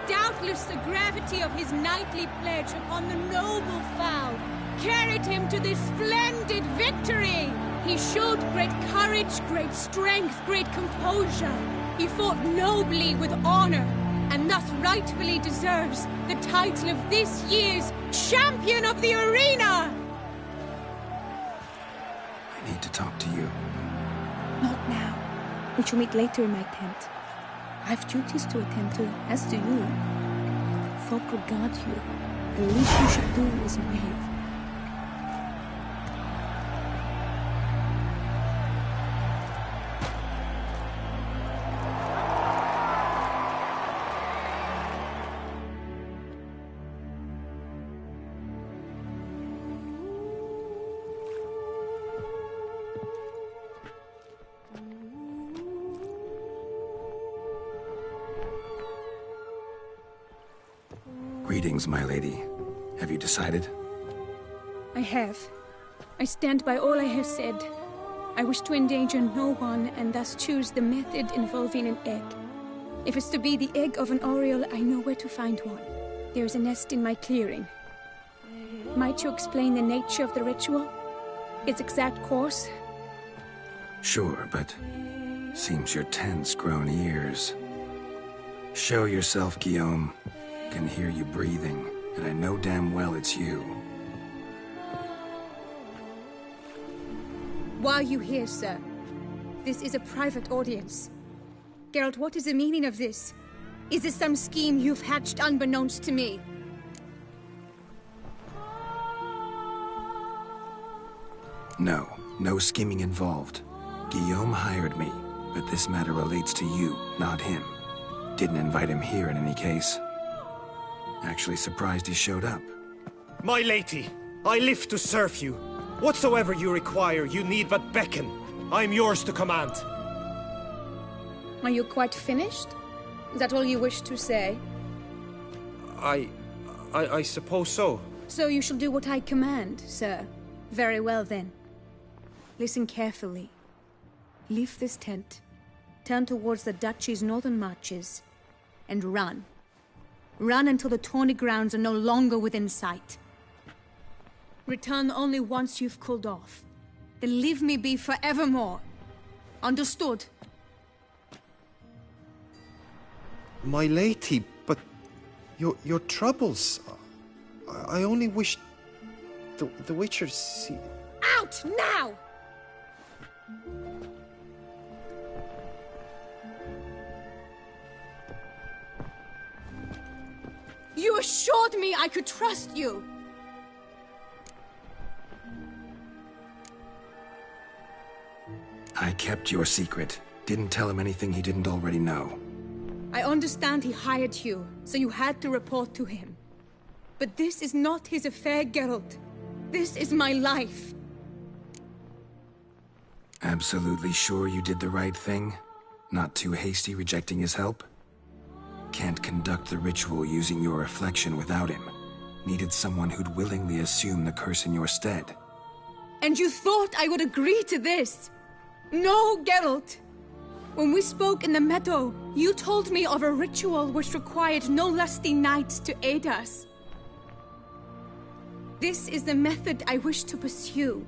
doubtless the gravity of his knightly pledge upon the noble vow, carried him to this splendid victory. He showed great courage, great strength, great composure. He fought nobly with honor, and thus rightfully deserves the title of this year's Champion of the Arena! I need to talk to you. Not now. We shall meet later in my tent. I've duties to attend to, as do you. Folk regard you. The least you should do is wave. Greetings, my lady. Have you decided? I have. I stand by all I have said. I wish to endanger no one, and thus choose the method involving an egg. If it's to be the egg of an oriole, I know where to find one. There is a nest in my clearing. Might you explain the nature of the ritual? Its exact course? Sure, but seems your tent's grown ears. Show yourself, Guillaume. Can hear you breathing, and I know damn well it's you. Why are you here, sir? This is a private audience. Geralt, what is the meaning of this? Is this some scheme you've hatched unbeknownst to me? No, no scheming involved. Guillaume hired me, but this matter relates to you, not him. Didn't invite him here in any case. Actually surprised he showed up. My lady, I live to serve you. Whatsoever you require, you need but beckon. I am yours to command. Are you quite finished? Is that all you wish to say? I suppose so. So you shall do what I command, sir. Very well, then. Listen carefully. Leave this tent, turn towards the duchy's northern marches, and run. Run until the tourney grounds are no longer within sight. Return only once you've cooled off. Then leave me be forevermore. Understood? My lady, but your troubles. I only wish the Witcher see. Out now! You assured me I could trust you! I kept your secret. Didn't tell him anything he didn't already know. I understand he hired you, so you had to report to him. But this is not his affair, Geralt. This is my life. Absolutely sure you did the right thing? Not too hasty rejecting his help? Can't conduct the ritual using your reflection without him. Needed someone who'd willingly assume the curse in your stead. And you thought I would agree to this? No, Geralt! When we spoke in the meadow, you told me of a ritual which required no lusty knights to aid us. This is the method I wish to pursue.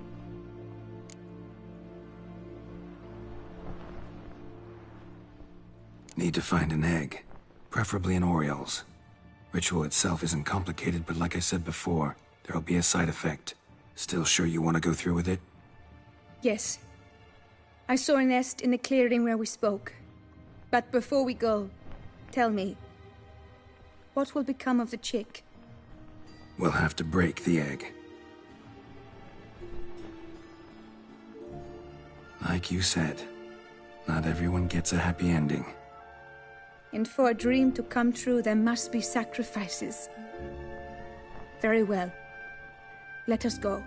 Need to find an egg. Preferably an oriole's. Ritual itself isn't complicated, but like I said before, there'll be a side effect. Still sure you want to go through with it? Yes. I saw a nest in the clearing where we spoke. But before we go, tell me, what will become of the chick? We'll have to break the egg. Like you said, not everyone gets a happy ending. And for a dream to come true, there must be sacrifices. Very well. Let us go.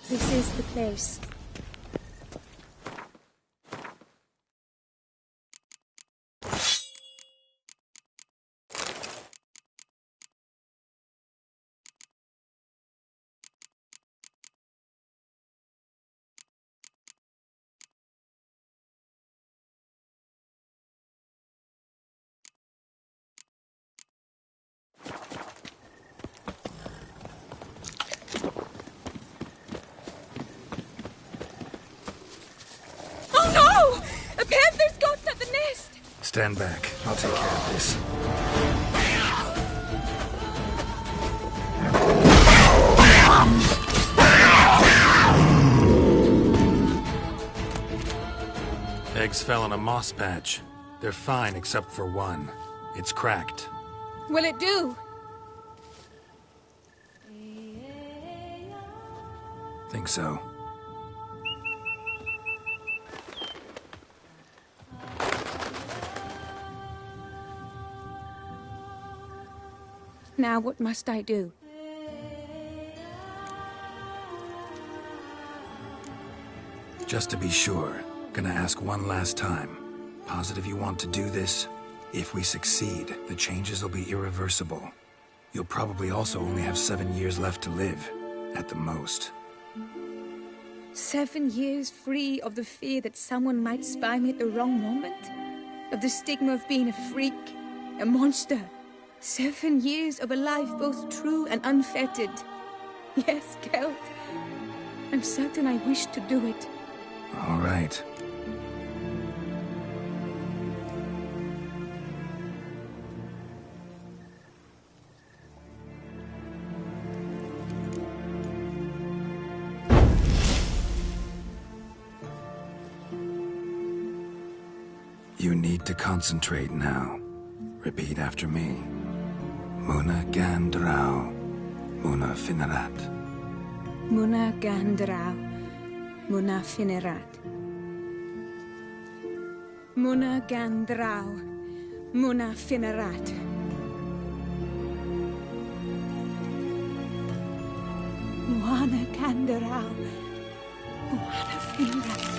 This is the place. Stand back. I'll take care of this. Eggs fell on a moss patch. They're fine except for one. It's cracked. Will it do? Think so. Now what must I do? Just to be sure, gonna ask one last time. Positive you want to do this? If we succeed, the changes will be irreversible. You'll probably also only have 7 years left to live, at the most. 7 years free of the fear that someone might spy me at the wrong moment? Of the stigma of being a freak, a monster? 7 years of a life both true and unfettered. Yes, Kelt. I'm certain I wish to do it. All right. You need to concentrate now. Repeat after me. Muna Gandrau, Muna Finerat. Muna Gandrau, Muna Finerat. Muna Gandrau, Muna Finerat. Muna Gandrau, Muna Finerat.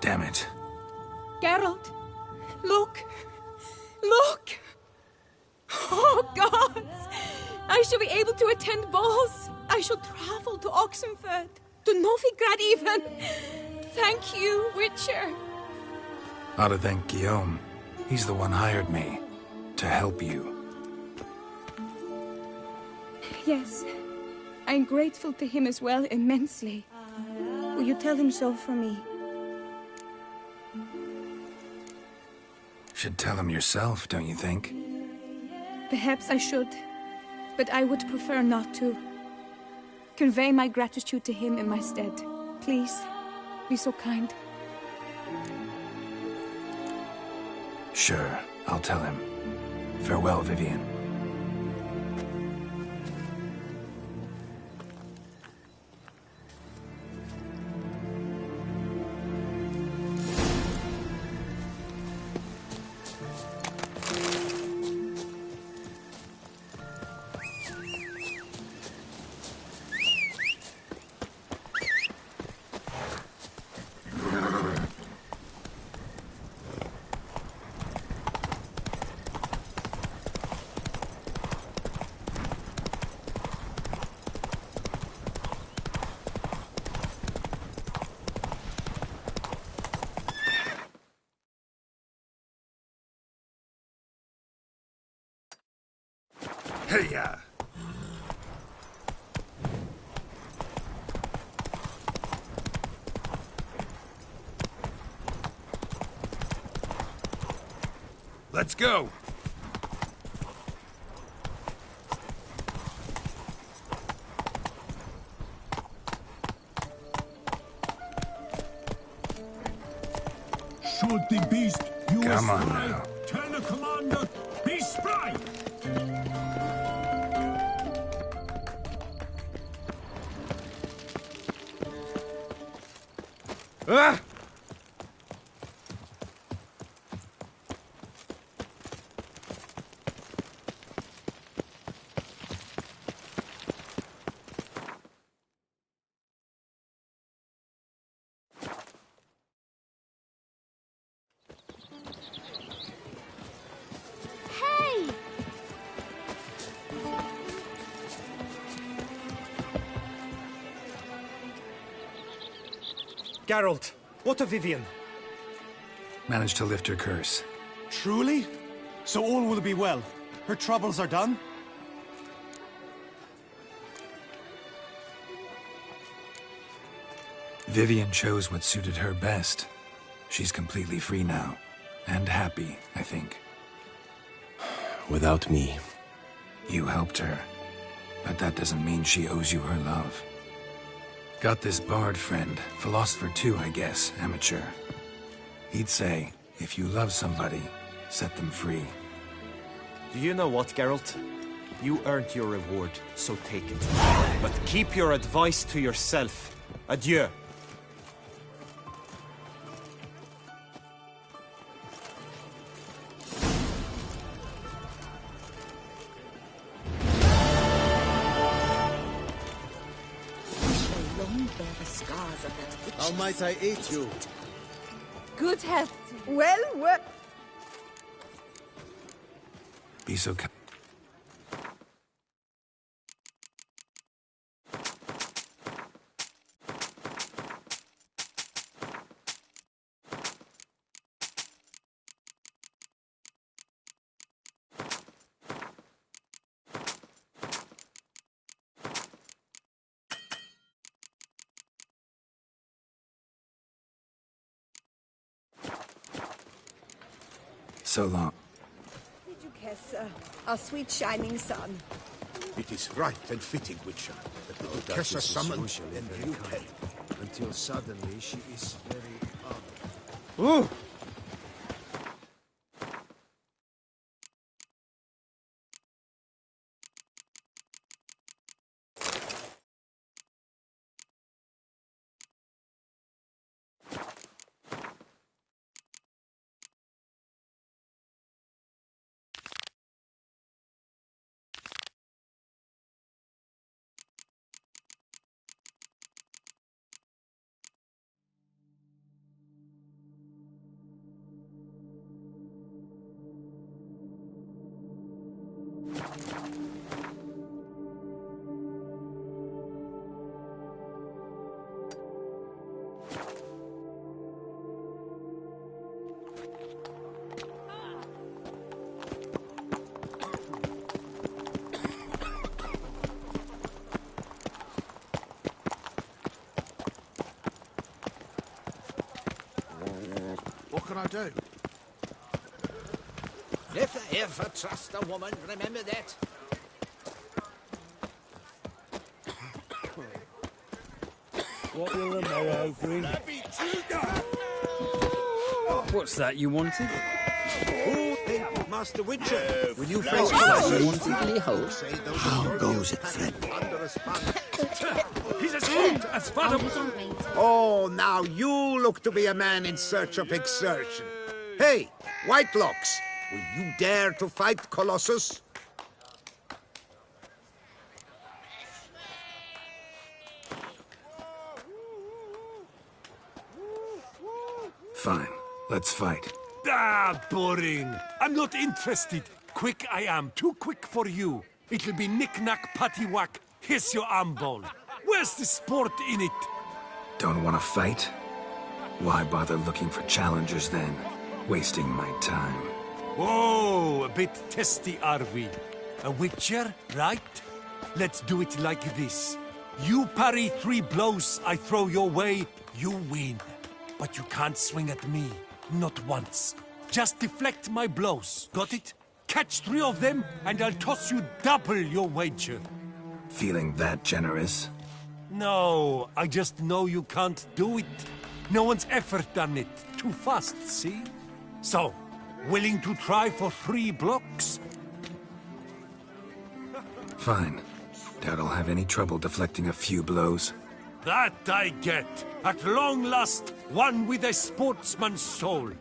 Damn it. Geralt, look! Look! Oh, gods! I shall be able to attend balls. I shall travel to Oxenfurt, to Novigrad even. Thank you, Witcher. Ought to thank Guillaume. He's the one hired me. To help you. Yes. I'm grateful to him as well, immensely. Will you tell him so for me? Should tell him yourself, don't you think? Perhaps I should, but I would prefer not to. Convey my gratitude to him in my stead. Please, be so kind. Sure, I'll tell him. Farewell, Vivienne. Hey-ya! Let's go! Shoot the beast, you Come on spry. now. Tell the commander, be spry! Ah! Hey! Geralt, what of Vivienne? Managed to lift her curse. Truly? So all will be well. Her troubles are done? Vivienne chose what suited her best. She's completely free now. And happy, I think. Without me. You helped her. But that doesn't mean she owes you her love. Got this bard friend, philosopher too, I guess, amateur. He'd say, if you love somebody, set them free. Do you know what, Geralt? You earned your reward, so take it. But keep your advice to yourself. Adieu. How might I aid you? Good health. Well work. Be so kind. So long. Did you kiss our sweet shining sun? It is right and fitting, Witcher, that the Duchessa summoned and you pay. Until suddenly she is very odd. Ooh! What can I do? Never ever trust a woman, remember that? What will the morrow bring? What's that you wanted? Who think Master Witcher? Will you face Colossus? How goes it, friend? He's as hot as Father. Oh, now you look to be a man in search of exertion. Hey, Whitelocks, will you dare to fight Colossus? Fine. Let's fight. Ah, boring. I'm not interested. Quick I am, too quick for you. It'll be knick-knack, patty-whack. Here's your arm bone. Where's the sport in it? Don't want to fight? Why bother looking for challengers then? Wasting my time. Whoa, a bit testy, are we? A witcher, right? Let's do it like this. You parry 3 blows I throw your way, you win. But you can't swing at me. Not once. Just deflect my blows. Got it? Catch 3 of them, and I'll toss you double your wager. Feeling that generous? No, I just know you can't do it. No one's ever done it. Too fast, see? So, willing to try for 3 blocks? Fine. Doubt I'll have any trouble deflecting a few blows. That I get. At long last, one with a sportsman's soul.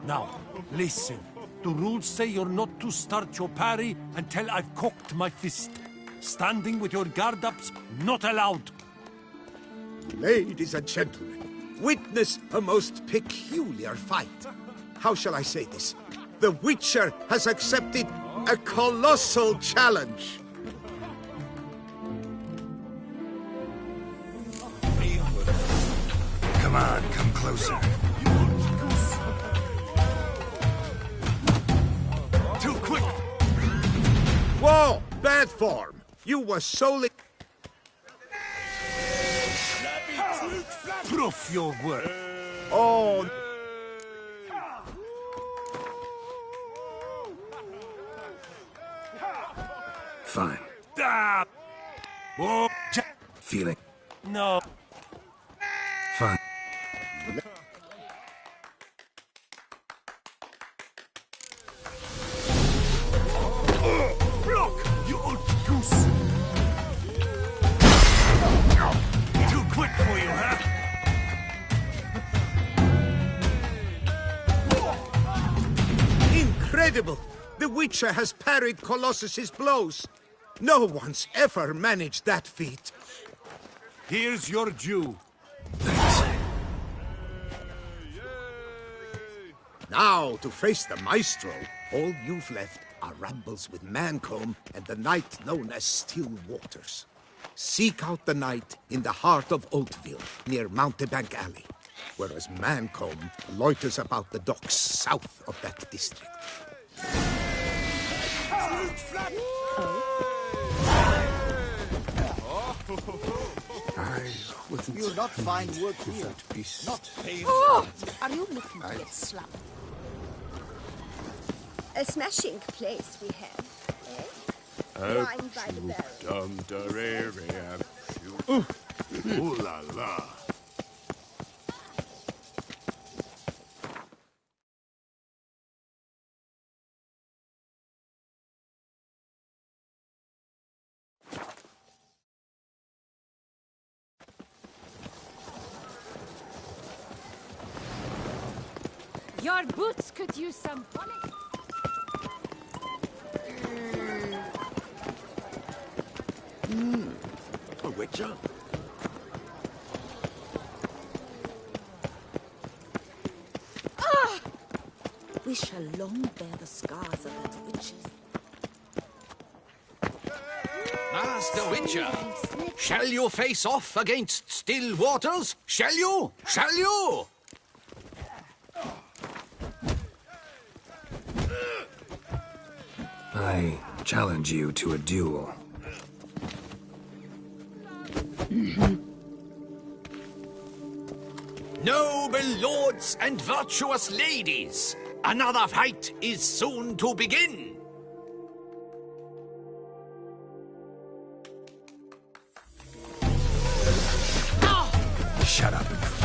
Now, listen. The rules say you're not to start your parry until I've cocked my fist. Standing with your guard-ups, not allowed. Ladies and gentlemen, witness a most peculiar fight. How shall I say this? The Witcher has accepted a colossal challenge. Come on, come closer. Too quick! Whoa! Bad form! You were solely... Proof your work. Oh... Fine. Ah! Oh, Feeling. no. Fine. Block, you old goose! Too quick for you, huh? Incredible! The Witcher has parried Colossus's blows. No one's ever managed that feat. Here's your due. Now, to face the Maestro, all you've left are rambles with Mancomb and the knight known as Still Waters. Seek out the knight in the heart of Oatville, near Mountebank Alley, whereas Mancomb loiters about the docks south of that district. You'll not find work here. Not painful. Oh! Are you looking to get slumped? A smashing place we have, eh? Wine by the barrel. Ooh la la. Your boots could use some polish. A witcher? Ah! We shall long bear the scars of that witches. Master Witcher, shall you face off against Still Waters? Shall you? Shall you? I challenge you to a duel. Noble lords and virtuous ladies, another fight is soon to begin. Shut up and fight.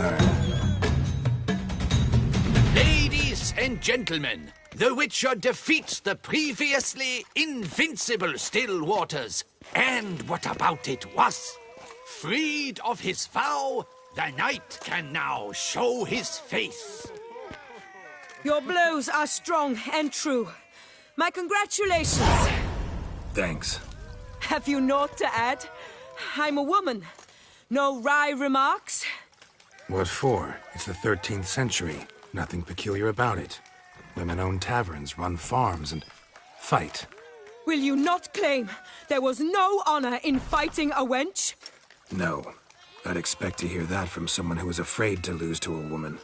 turn. Ladies and gentlemen, the Witcher defeats the previously invincible Still Waters. And what about it was? Freed of his vow, the knight can now show his face. Your blows are strong and true. My congratulations. Thanks. Have you naught to add? I'm a woman. No wry remarks? What for? It's the 13th century. Nothing peculiar about it. Women own taverns, run farms, and fight. Will you not claim there was no honor in fighting a wench? No. I'd expect to hear that from someone who was afraid to lose to a woman.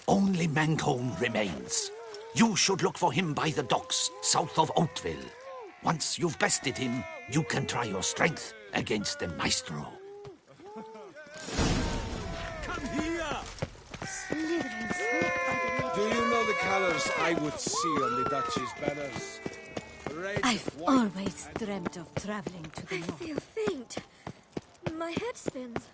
Only Mancomb remains. You should look for him by the docks, south of Oatville. Once you've bested him, you can try your strength against the Maestro. Come here! Slithering snake by the Do you know the colors I would see on the Duchy's banners? Red, I've white. always dreamt of traveling to the north. I feel faint. My head spins.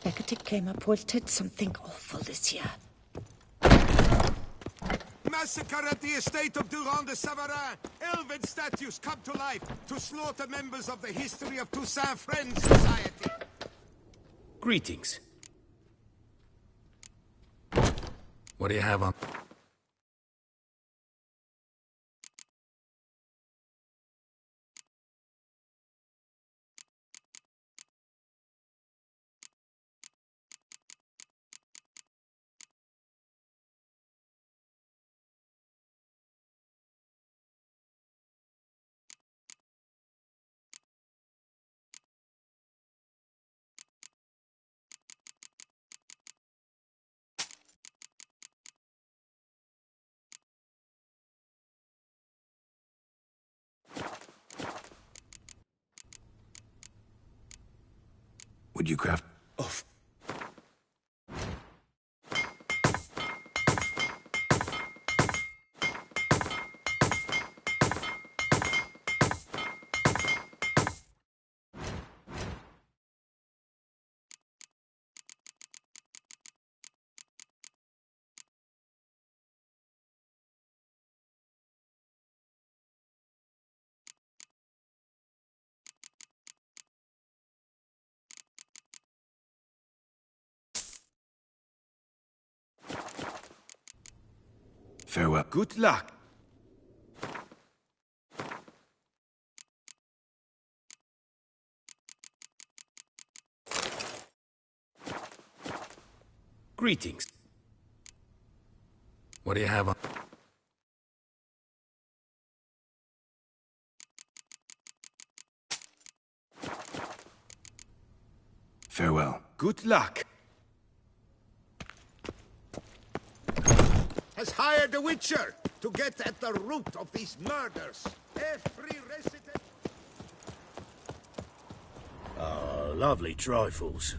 Hecate came up reported something awful this year. Massacre at the estate of Durand de Savarin. Elven statues come to life to slaughter members of the History of Toussaint Friends Society. Greetings. What do you have on? Would you craft? Of Farewell. good luck. Greetings. What do you have on? Farewell. Good luck. Has hired a witcher to get at the root of these murders. Every resident... Ah, lovely trifles.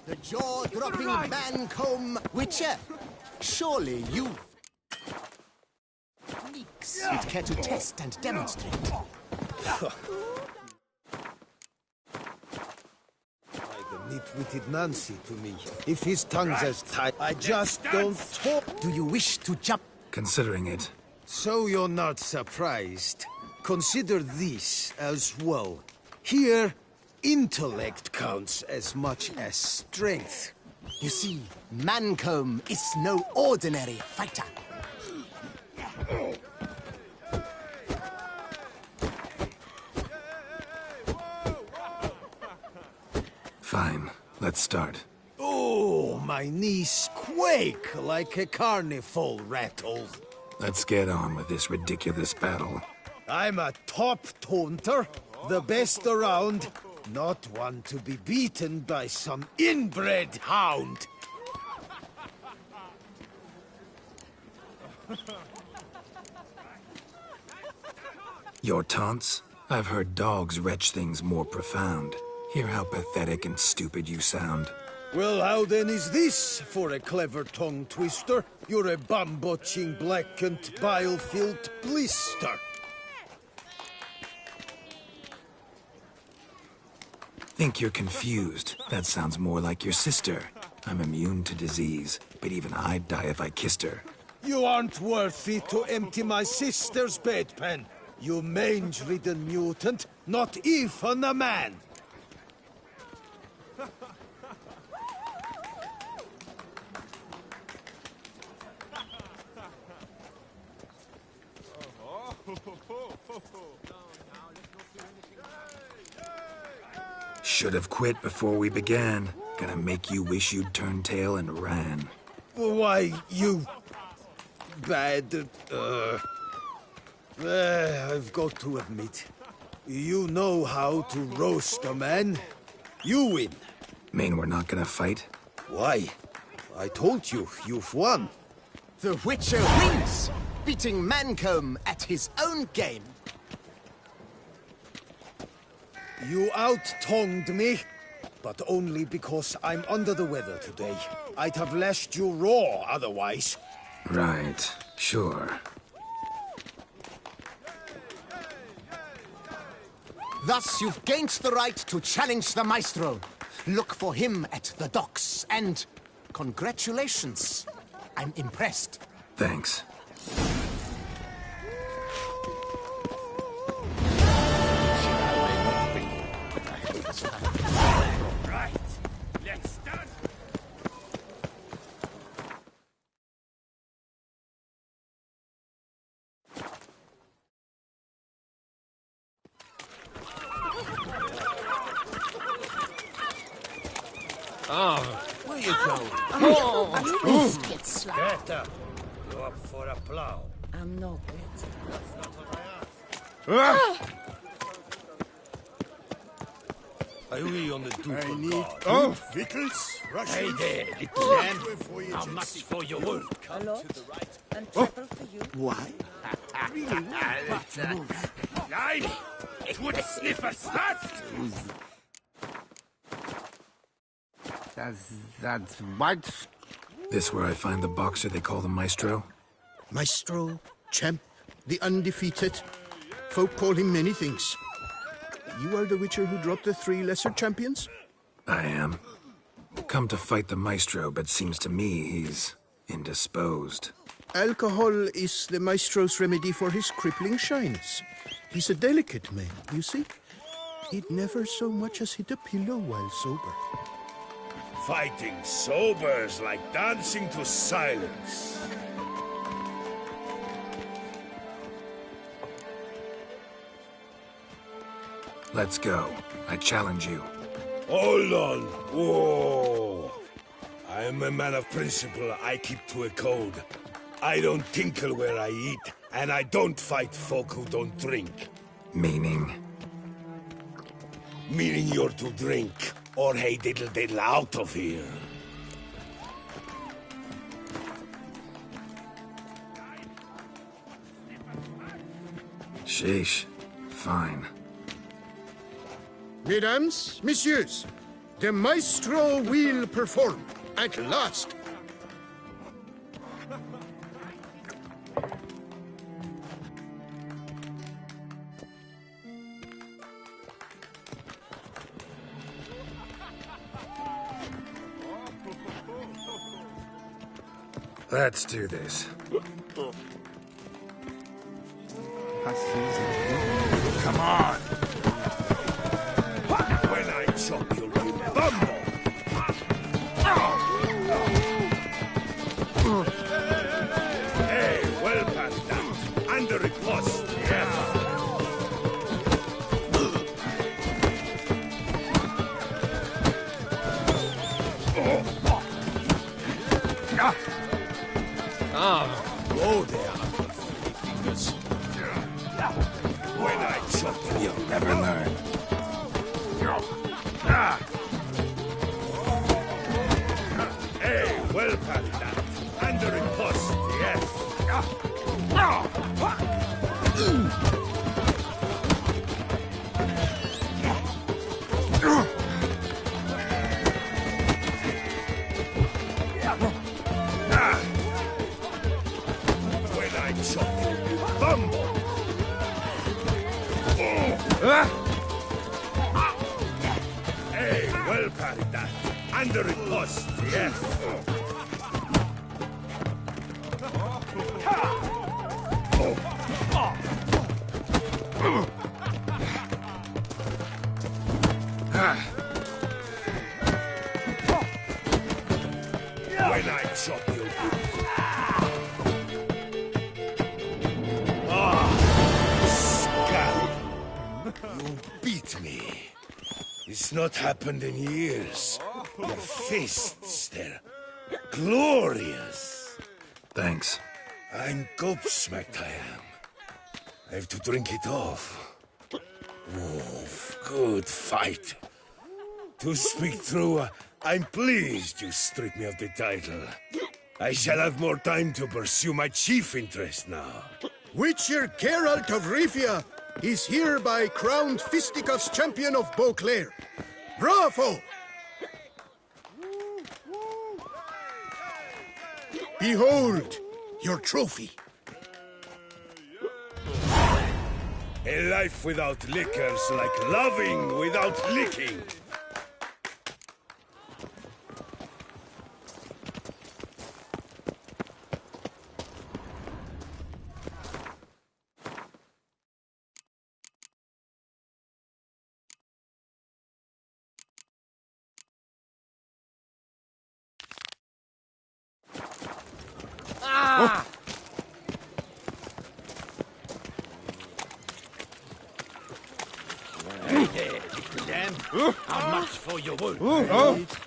The jaw-dropping Mancomb Witcher. Surely you... you'd care to test and demonstrate. Nit-witted Nancy to me. If his tongue's as tight, I just don't talk. Do you wish to jump? Considering it. So you're not surprised. Consider this as well. Here, intellect counts as much as strength. You see, Mancomb is no ordinary fighter. Fine. Let's start. Oh, my knees quake like a carnival rattle. Let's get on with this ridiculous battle. I'm a top taunter, the best around, not one to be beaten by some inbred hound. Your taunts? I've heard dogs retch things more profound. Hear how pathetic and stupid you sound. Well, how then is this for a clever tongue twister? You're a bum-botching, blackened, bile-filled blister. Think you're confused. That sounds more like your sister. I'm immune to disease, but even I'd die if I kissed her. You aren't worthy to empty my sister's bedpan. You mange-ridden mutant, not even a man. Should have quit before we began. Gonna make you wish you'd turned tail and ran. Why, you... bad... I've got to admit, you know how to roast a man. You win. Mean we're not gonna fight? Why? I told you, you've won. The Witcher wins, beating Mancomb at his own game. You out-tongued me, but only because I'm under the weather today. I'd have lashed you raw otherwise. Right, sure. Thus, you've gained the right to challenge the Maestro. Look for him at the docks, and congratulations. I'm impressed. Thanks. Right, let's start. Oh, where you going? Oh, biscuit slap. Get up. You up for a plow? I'm no good. Are we on the dupe? I need Oh, victuals, hey Russians. there, little man. How How much for your work? A lot. And trouble for you. Why? Nein, it would sniff us fast. That's what? This where I find the boxer they call the Maestro? Maestro, champ, the undefeated. Folk call him many things. You are the Witcher who dropped the 3 lesser champions? I am. Come to fight the Maestro, but seems to me he's indisposed. Alcohol is the Maestro's remedy for his crippling shyness. He's a delicate man, you see. He'd never so much as hit a pillow while sober. Fighting sober's like dancing to silence. Let's go. I challenge you. Hold on. Whoa. I am a man of principle. I keep to a code. I don't tinkle where I eat, and I don't fight folk who don't drink. Meaning? Meaning you're to drink, or hey diddle diddle out of here. Sheesh. Fine. Mesdames, messieurs, the Maestro will perform at last. Let's do this. Come on! When I chop you'll be bumble! Hey, well past that. Under riposte, yes. Oh, there, fingers. When I chop You'll never learn. Hey, well past that. Under riposte, yes. that. And the riposte, yes. When I chop you. Scalp! You beat me. It's not happened in years. Your fists, they're glorious. Thanks. I'm gobsmacked, I am. I have to drink it off. Good fight. To speak true, I'm pleased you stripped me of the title. I shall have more time to pursue my chief interest now. Witcher Geralt of Rivia is hereby crowned Fisticuffs champion of Beauclair. Bravo! Behold, your trophy. A life without liquor's like loving without licking. Ah! Hey there, little lamb. How much for your wool?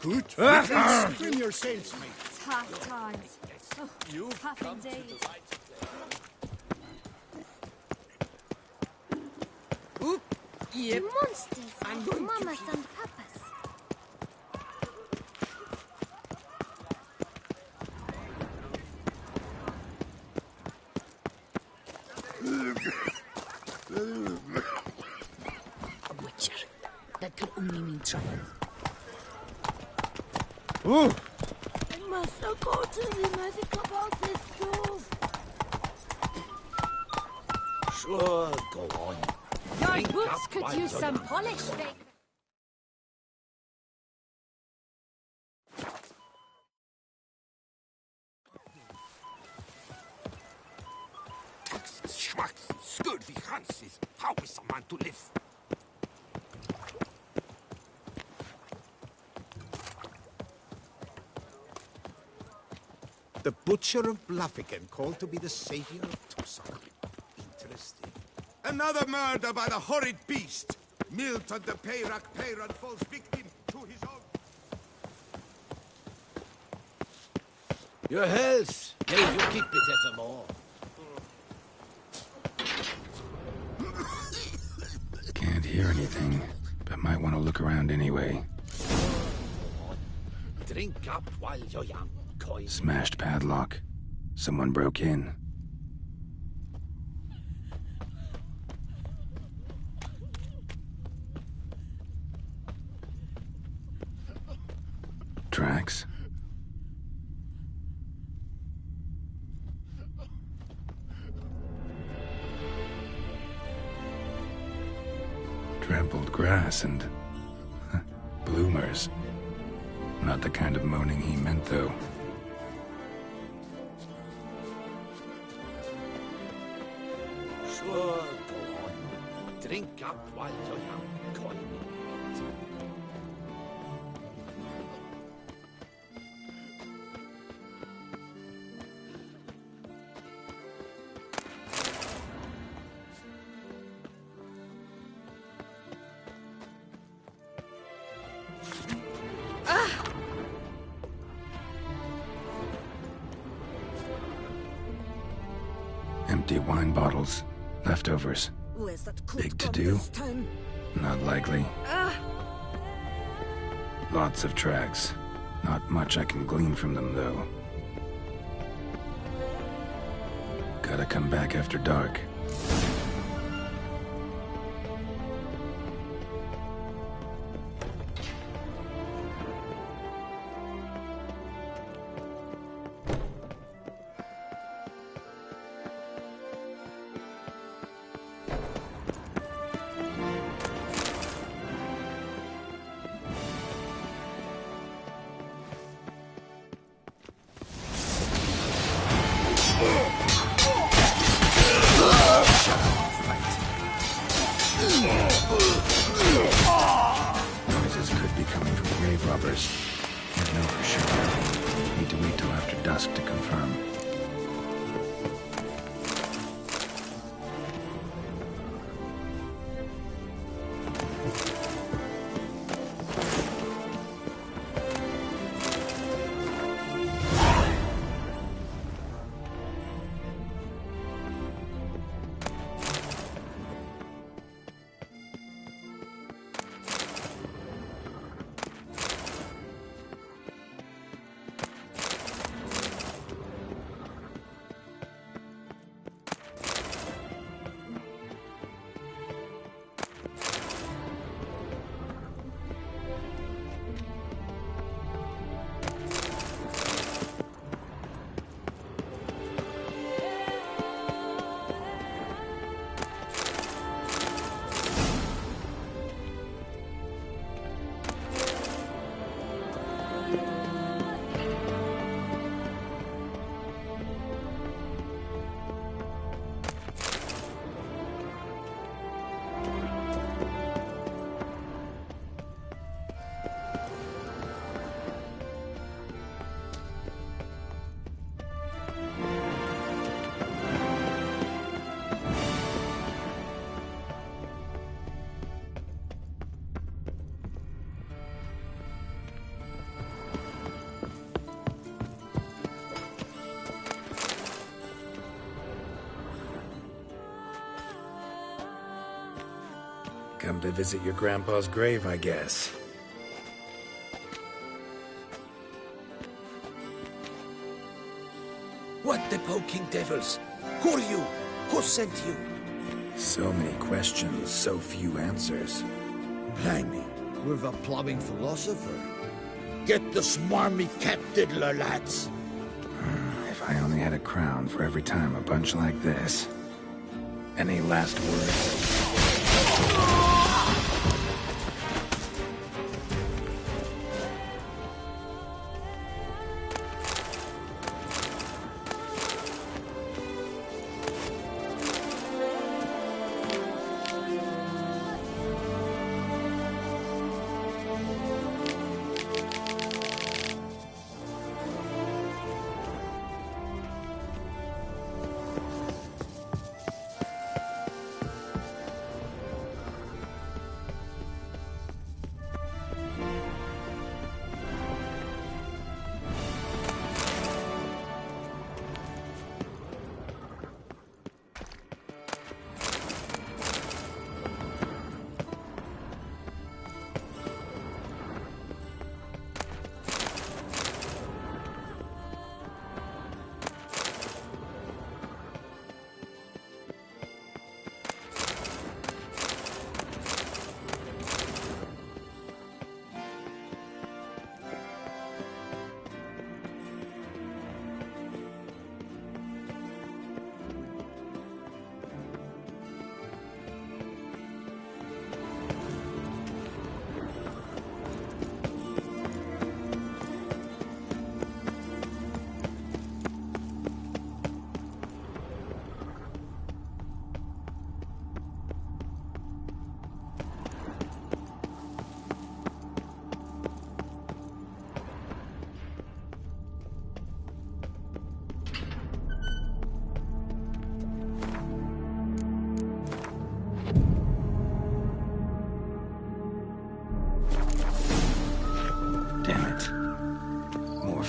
Good. Trim your sails, mate. Tough times. Oh, tough indeed. Yep. Monsters I'm are going to mamas and papas. A witcher. That could only mean trouble. I must not go to the magic about this too. Sure, go on. Your boots could use some polish, baby. Taxes, schmucks, scurvy Hanses. How is a man to live? The Butcher of Blaviken called to be the savior of Tusok. Interesting. Another murder by the horrid beast. Milton the Peyrac Peyran falls victim to his own. Your health. May you keep it evermore. Can't hear anything, but might want to look around anyway. Drink up while you're young, coin. Smashed padlock. Someone broke in. Tracks. Trampled grass and bloomers. Not the kind of moaning he meant, though. Sure, go on. Drink up while you're young, coin. Empty wine bottles. Leftovers. Where's that Big to do? this time? Not likely. Lots of tracks. Not much I can glean from them, though. Gotta come back after dark. Reavers. Can't know for sure. Need to wait till after dusk to confirm. Come to visit your grandpa's grave, I guess. What the poking devils? Who are you? Who sent you? So many questions, so few answers. Blimey, we're the plumbing philosopher. Get the smarmy cat diddler, lads. If I only had a crown for every time a bunch like this. Any last words?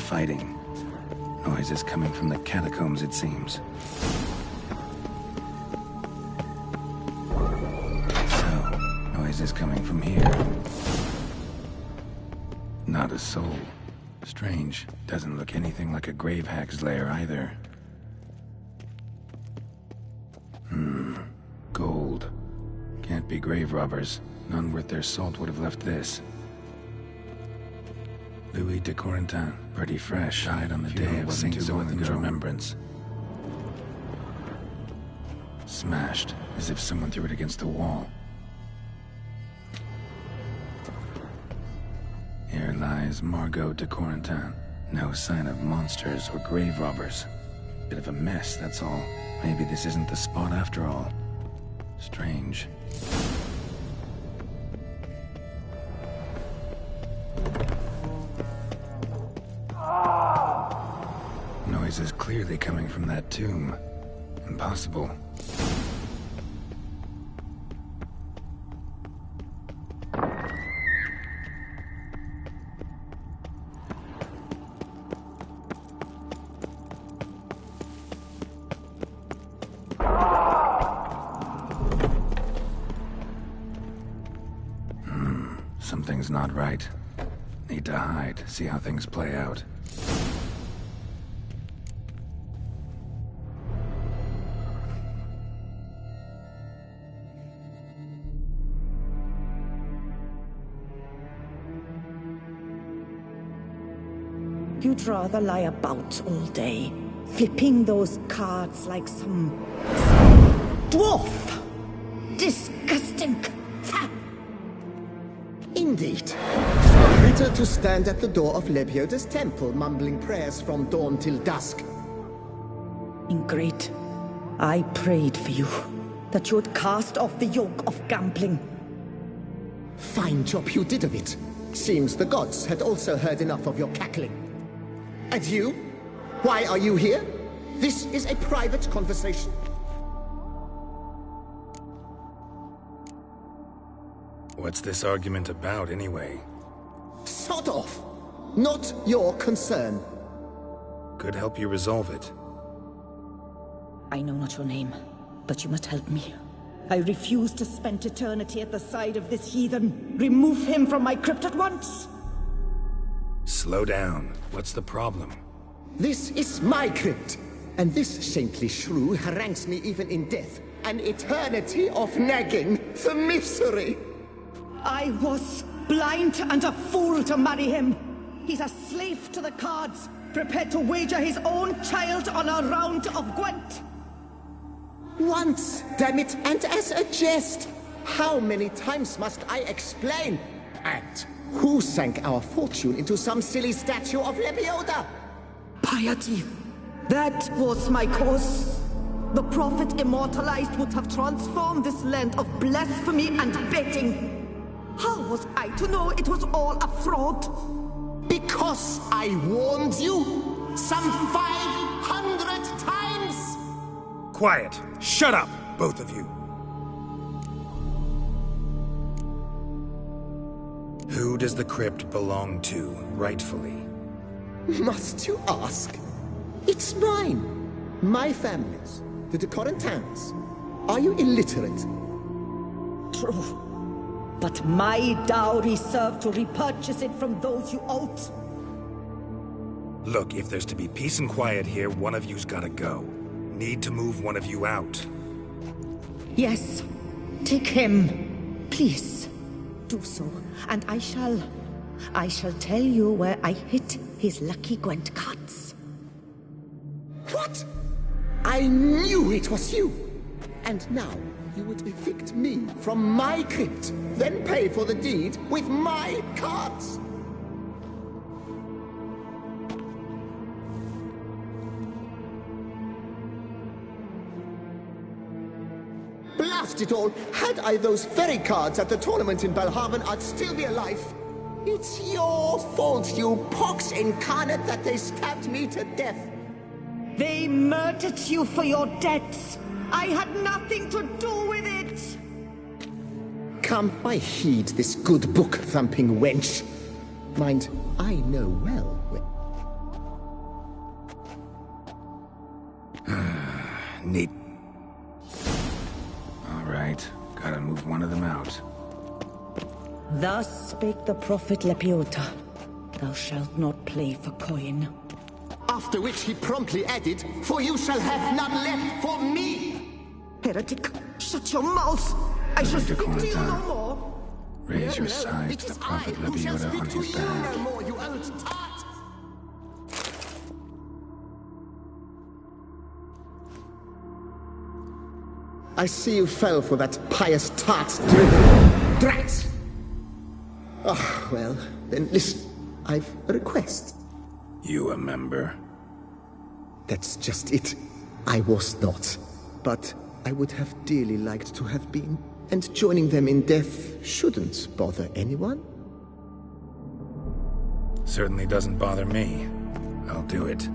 Fighting. Noises coming from the catacombs, it seems. So, noises coming from here. Not a soul. Strange. Doesn't look anything like a grave hag's lair either. Gold. Can't be grave robbers. None worth their salt would have left this. Louis de Corentin, pretty fresh, died on the day of St. Zoethan's remembrance. Smashed, as if someone threw it against the wall. Here lies Margot de Corentin. No sign of monsters or grave robbers. Bit of a mess, that's all. Maybe this isn't the spot after all. Strange. noise is clearly coming from that tomb. Impossible. Something's not right. Need to hide, see how things play out. You'd rather lie about all day, flipping those cards like some dwarf. Disgusting. Indeed. Better to stand at the door of Lebioda's temple, mumbling prayers from dawn till dusk. Ingrid, I prayed for you, that you would cast off the yoke of gambling. Fine job you did of it. Seems the gods had also heard enough of your cackling. And you? Why are you here? This is a private conversation. What's this argument about, anyway? Sod off! Not your concern. Could help you resolve it. I know not your name, but you must help me. I refuse to spend eternity at the side of this heathen. Remove him from my crypt at once! Slow down. What's the problem? This is my crypt, and this saintly shrew harangues me even in death. An eternity of nagging, the misery! I was blind and a fool to marry him. He's a slave to the cards, prepared to wager his own child on a round of Gwent. Once, damn it, and as a jest. How many times must I explain? And who sank our fortune into some silly statue of Lebioda? Piety. That was my cause. The prophet immortalized would have transformed this land of blasphemy and betting. How was I to know it was all a fraud? Because I warned you some 500 times! Quiet. Shut up, both of you. Who does the crypt belong to, rightfully? Must you ask? It's mine. My family's. The de Corentins. Are you illiterate? True. But my dowry served to repurchase it from those you owed. Look, if there's to be peace and quiet here, one of you's gotta go. Need to move one of you out. Yes. Take him. Please. Do so. And I shall tell you where I hid his lucky Gwent cards. What? I knew it was you! And now you would evict me from my crypt, then pay for the deed with my cards! Blast it all! Had I those very cards at the tournament in Belhaven, I'd still be alive. It's your fault, you pox incarnate, that they stabbed me to death. They murdered you for your debts. I had nothing to do with it! Come, I heed this good book-thumping wench. Mind, I know well when... Neat. All right, gotta move one of them out. Thus spake the prophet Lebioda. Thou shalt not play for coin. After which he promptly added, "For you shall have none left for me!" Heretic, shut your mouth! I shall speak to you no more! Raise your side to the prophet Lebioda on his back. No more, you old tart! I see you fell for that pious tart's drivel. Drat! Ah, well, then listen. I've a request. You a member? That's just it. I was not. But I would have dearly liked to have been. And joining them in death shouldn't bother anyone. Certainly doesn't bother me. I'll do it.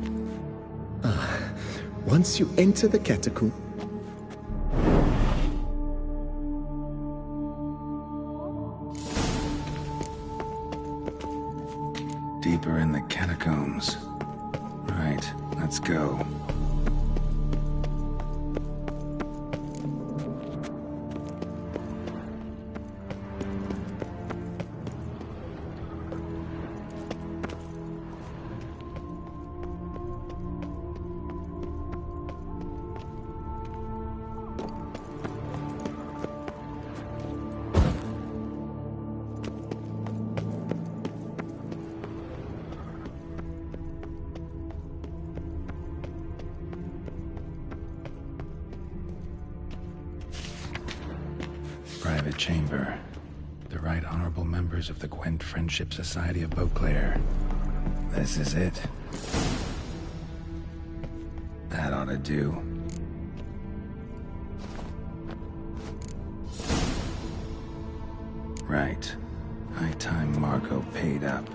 Once you enter the catacomb... Deeper in the catacombs. Right, let's go. Private chamber. The Right Honorable members of the Gwent Friendship Society of Beauclair. This is it. That ought to do. Right. High time Margot paid up.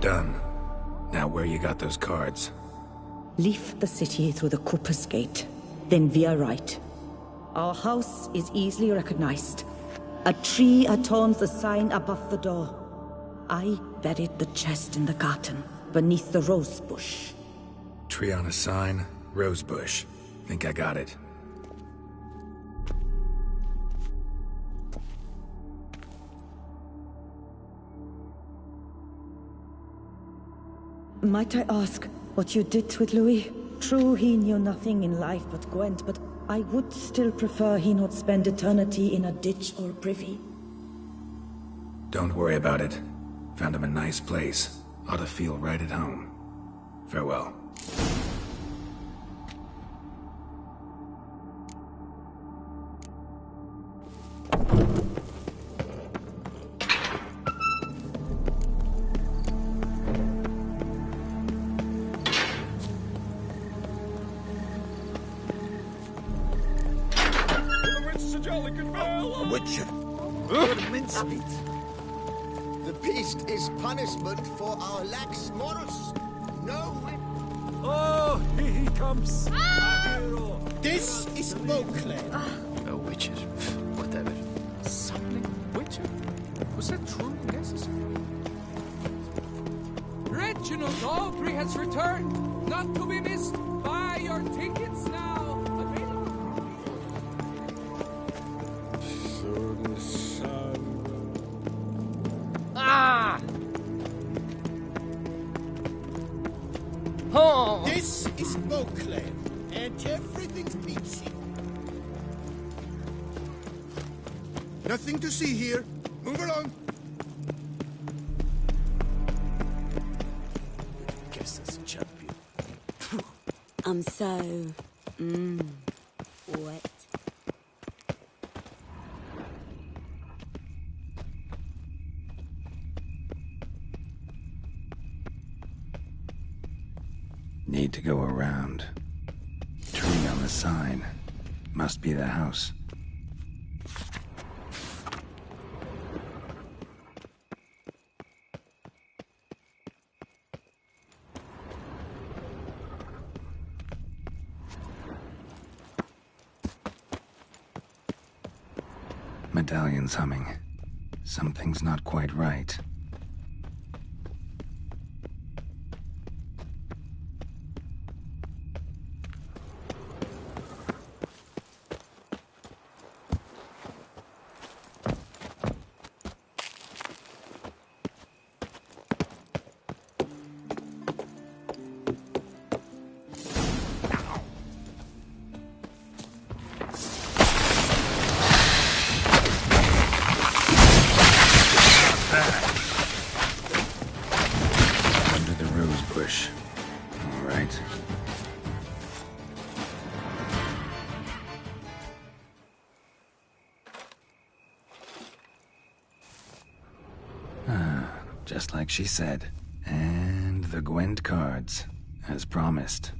Done. Now where you got those cards? Leave the city through the Cooper's Gate. Then via right. Our house is easily recognized. A tree adorns the sign above the door. I buried the chest in the garden, beneath the rose bush. Tree on a sign, rose bush. Think I got it. Might I ask what you did with Louis? True, he knew nothing in life but Gwent, but I would still prefer he not spend eternity in a ditch or privy. Don't worry about it. Found him a nice place. Ought to feel right at home. Farewell. The beast is punishment for our lax morals. No. Oh, here he comes. Ah! A hero. This is Beauclair. Oh, witches. Whatever. Summoning Witcher? Was that truly necessary? Reginald Aubrey has returned, not to be missed. Buy your tickets now. Available. Ah! Oh! This is Beauclair, and everything's peachy. Nothing to see here. Move along. Guess that's a champion. I'm so... wet. Need to go around. Tree on the sign. Must be the house. Medallion's humming. Something's not quite right. Back. just like she said. And the Gwent cards, as promised.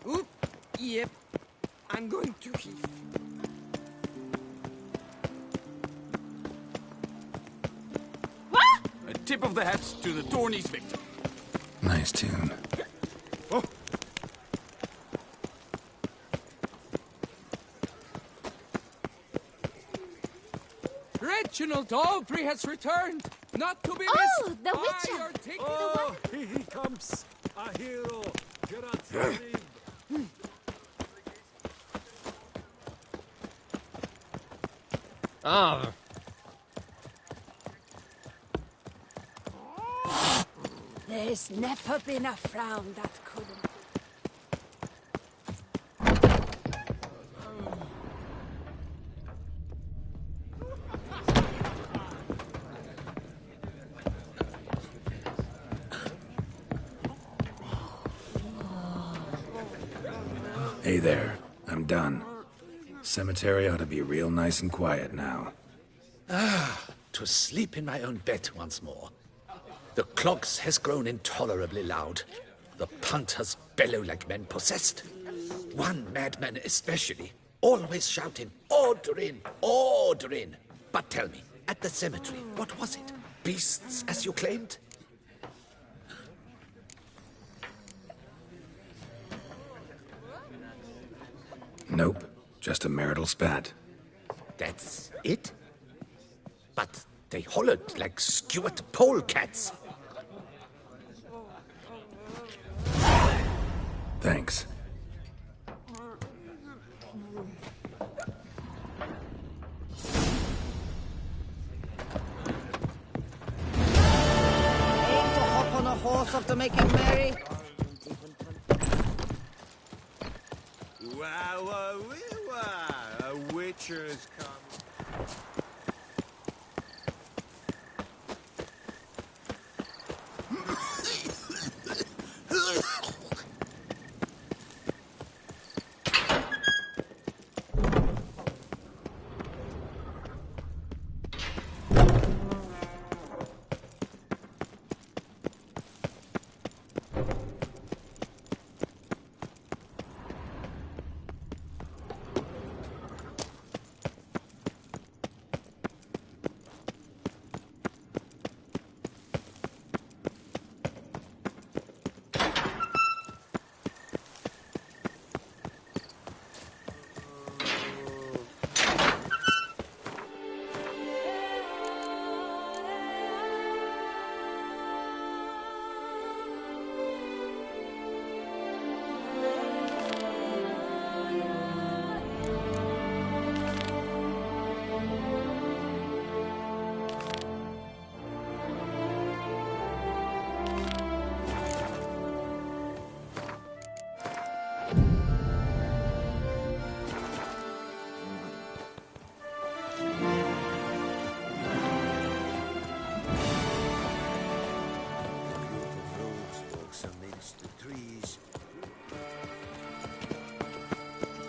Oop! Yep. I'm going to Heath. A tip of the hat to the Tourney's victor. Nice tune. Oh. Reginald Aubrey has returned, not to be Oh, missed. the by Witcher! your ticket. Oh, he comes, a hero. Grazie. Ah. There's never been a frown that couldn't. Hey there, I'm done. Cemetery ought to be real nice and quiet now. To sleep in my own bed once more. The clogs has grown intolerably loud. The punters bellow like men possessed. One madman especially, always shouting, "Order in! Order in!" But tell me, at the cemetery, what was it? Beasts, as you claimed? Nope, just a marital spat. That's it? But they hollered like Stuart polecats. Thanks. Aim to hop on a horse after making merry. Wow, a Witcher's come.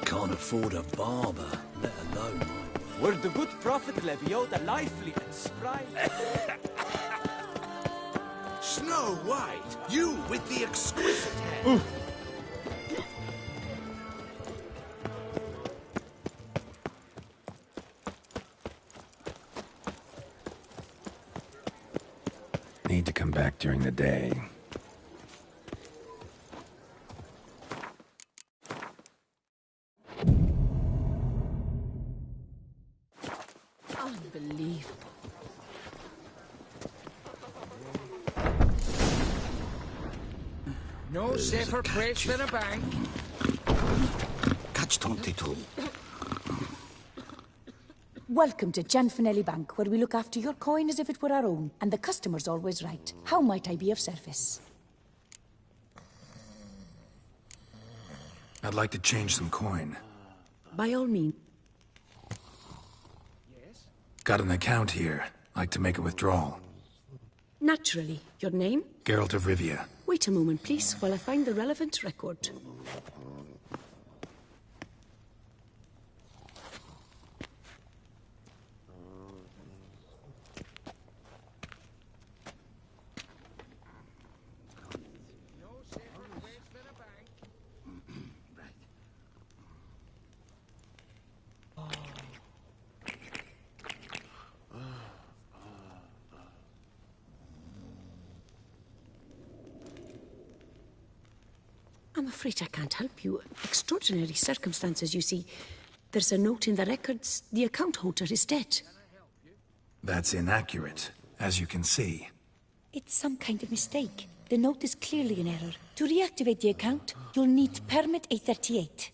Can't afford a barber, let alone mine. Were the good prophet Lebioda lively and spry? Snow White, you with the exquisite hair. Need to come back during the day. Unbelievable. No safer place than a bank. Catch 22. Welcome to Gianfinelli Bank, where we look after your coin as if it were our own, and the customer's always right. How might I be of service? I'd like to change some coin. By all means. Got an account here. Like to make a withdrawal. Naturally. Your name? Geralt of Rivia. Wait a moment, please, while I find the relevant record. I'm afraid I can't help you. Extraordinary circumstances, you see. There's a note in the records. The account holder is dead. That's inaccurate, as you can see. It's some kind of mistake. The note is clearly in error. To reactivate the account, you'll need permit A38.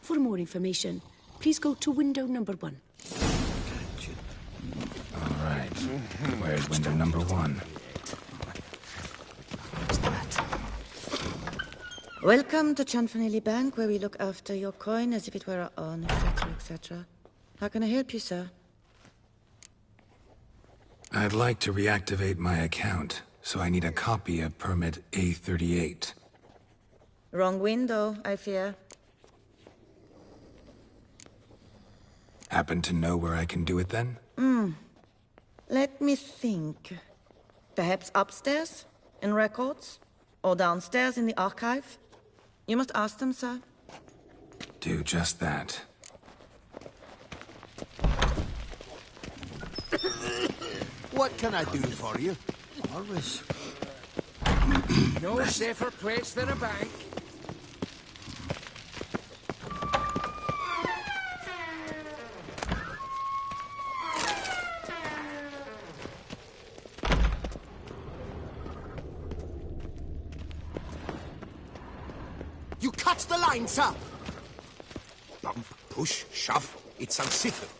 For more information, please go to window number 1. All right. Where's window number 1? Welcome to Gianfinelli Bank, where we look after your coin as if it were our own, etc., etc. How can I help you, sir? I'd like to reactivate my account, so I need a copy of permit A38. Wrong window, I fear. Happen to know where I can do it then? Let me think. Perhaps upstairs, in records? Or downstairs in the archive? You must ask them, sir. Do just that. What can I do for you? Always. No safer place than a bank. You cut the line, sir! Bump, push, shove. It's unsafe.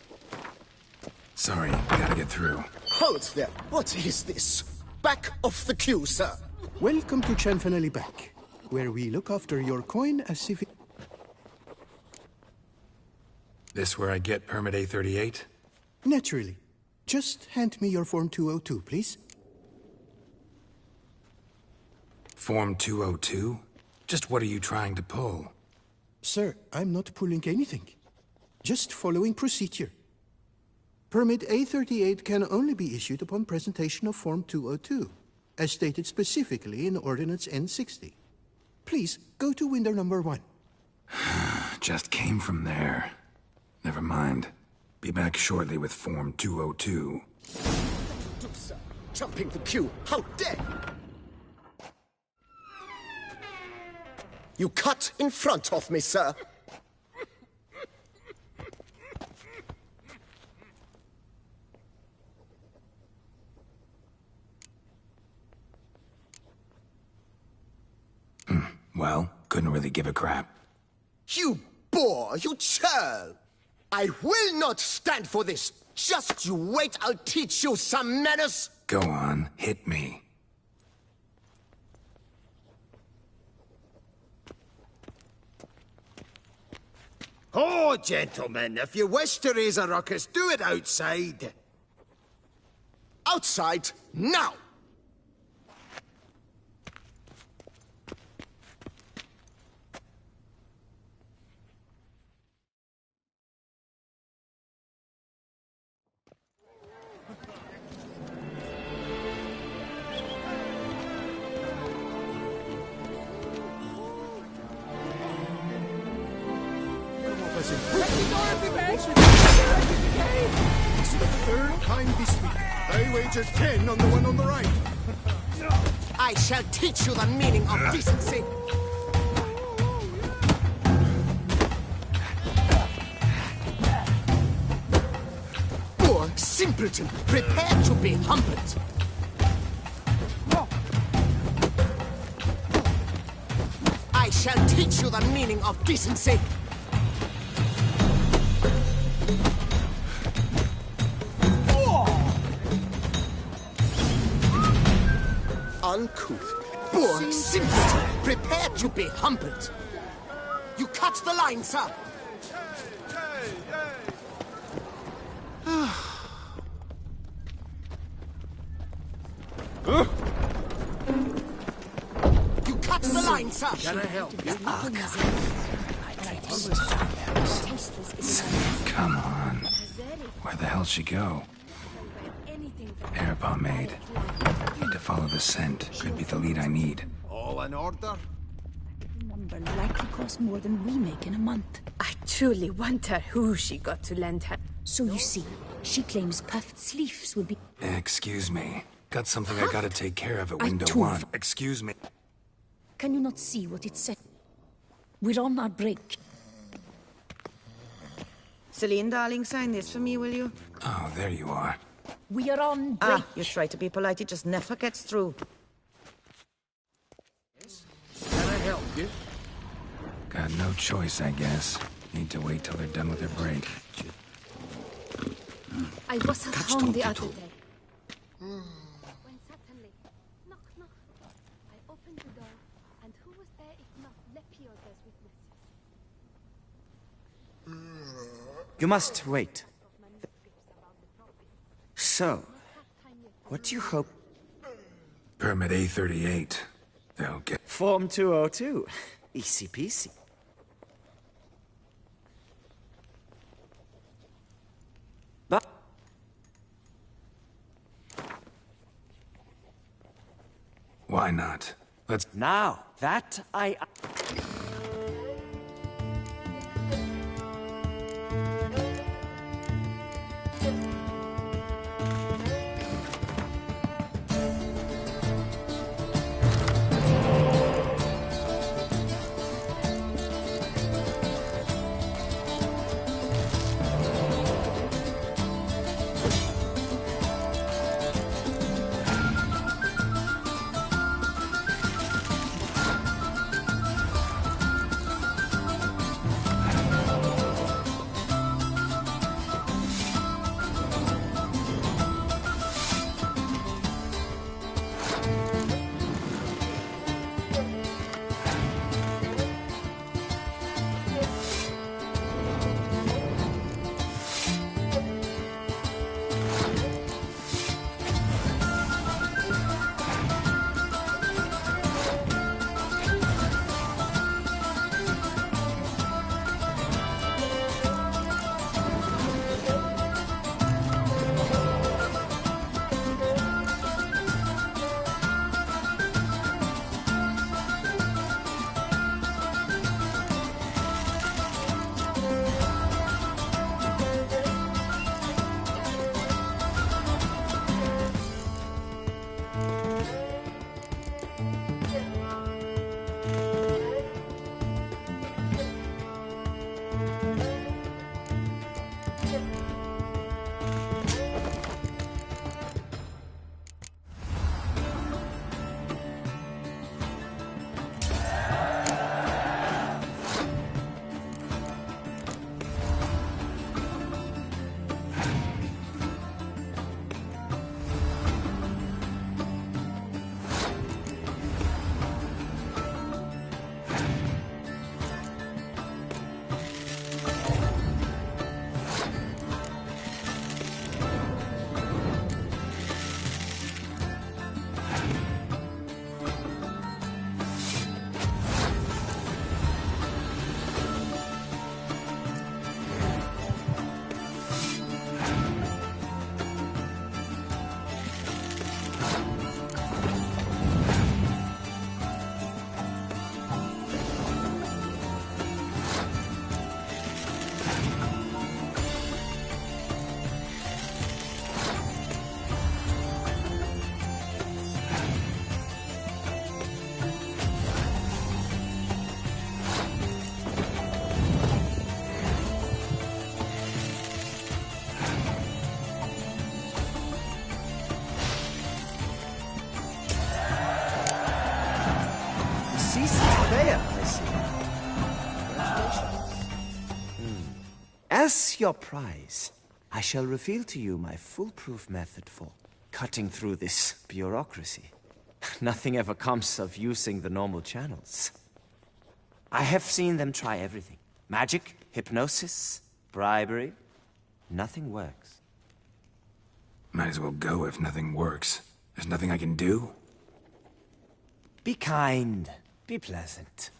Sorry, gotta get through. Hold there. What is this? Back off the queue, sir. Welcome to Gianfinelli Bank, where we look after your coin as if it... This where I get permit A38? Naturally. Just hand me your Form 202, please. Form 202? Just what are you trying to pull? Sir, I'm not pulling anything. Just following procedure. Permit A38 can only be issued upon presentation of Form 202, as stated specifically in Ordinance N60. Please, go to window number 1. Just came from there. Never mind. Be back shortly with Form 202. Do, sir. Jumping the queue. How dare you! You cut in front of me, sir. Well, couldn't really give a crap. You boor, you churl! I will not stand for this. Just you wait, I'll teach you some manners. Go on, hit me. Oh, gentlemen, if you wish to raise a ruckus, do it outside. Outside, now! It's the third time this week. I wagered 10 on the one on the right. I shall teach you the meaning of decency. Poor simpleton, prepare to be humbled. shall teach you the meaning of decency. Uncouth, poor, simpleton, prepare to be humbled. You cut the line, sir. You cut the line, sir. Can I help you? Come on. Where the hell she go? Air pomade. Need to follow the scent. Could be the lead I need. All in order? Number likely cost more than we make in a month. I truly wonder who she got to lend her. So you see, she claims puffed sleeves will be... Excuse me. Got something I gotta take care of at window too. 1. Excuse me. Can you not see what it said? We're on our break. Celine, darling, sign this for me, will you? Oh, there you are. We are on break. You try to be polite, it just never gets through. Can I help you? Got no choice, I guess. Need to wait till they're done with their break. I was at home the other day. When suddenly, knock, knock. I opened the door, and who was there if not Lepiosa's witnesses? You must wait. So, what do you hope? Permit A38. They'll get... Form 202. Easy peasy. But... Why not? Let's... Now, that I... As your prize, I shall reveal to you my foolproof method for cutting through this bureaucracy. Nothing ever comes of using the normal channels. I have seen them try everything. Magic, hypnosis, bribery. Nothing works. Might as well go if nothing works. There's nothing I can do? Be kind. Be pleasant.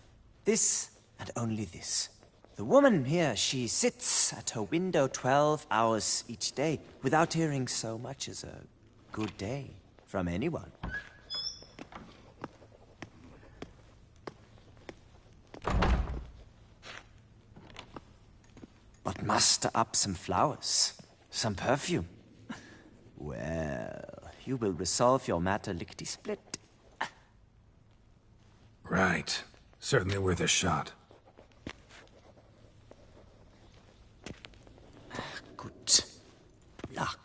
This and only this. The woman here, she sits at her window 12 hours each day without hearing so much as a good day from anyone. But muster up some flowers, some perfume. Well, you will resolve your matter lickety-split. Right. Certainly worth a shot. Good luck.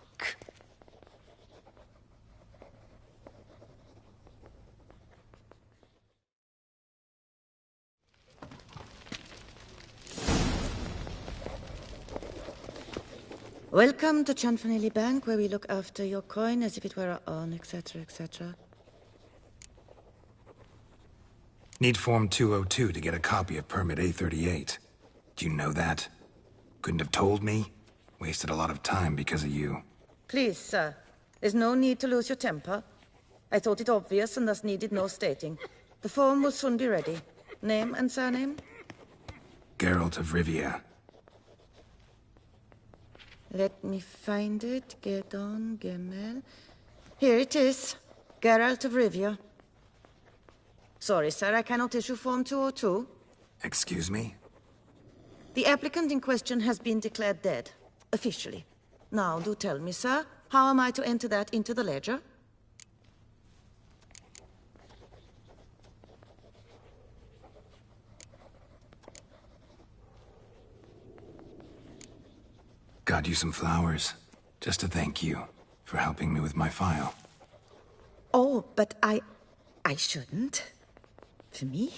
Welcome to Chanfanelli Bank, where we look after your coin as if it were our own, etc., etc. Need Form 202 to get a copy of Permit A38. Do you know that? Couldn't have told me? Wasted a lot of time because of you. Please, sir. There's no need to lose your temper. I thought it obvious and thus needed no stating. The form will soon be ready. Name and surname? Geralt of Rivia. Let me find it. Gedon Gemel. Here it is. Geralt of Rivia. Sorry, sir, I cannot issue Form 202. Excuse me? The applicant in question has been declared dead, officially. Now, do tell me, sir, how am I to enter that into the ledger? Got you some flowers, just to thank you for helping me with my file. Oh, but I shouldn't. For me?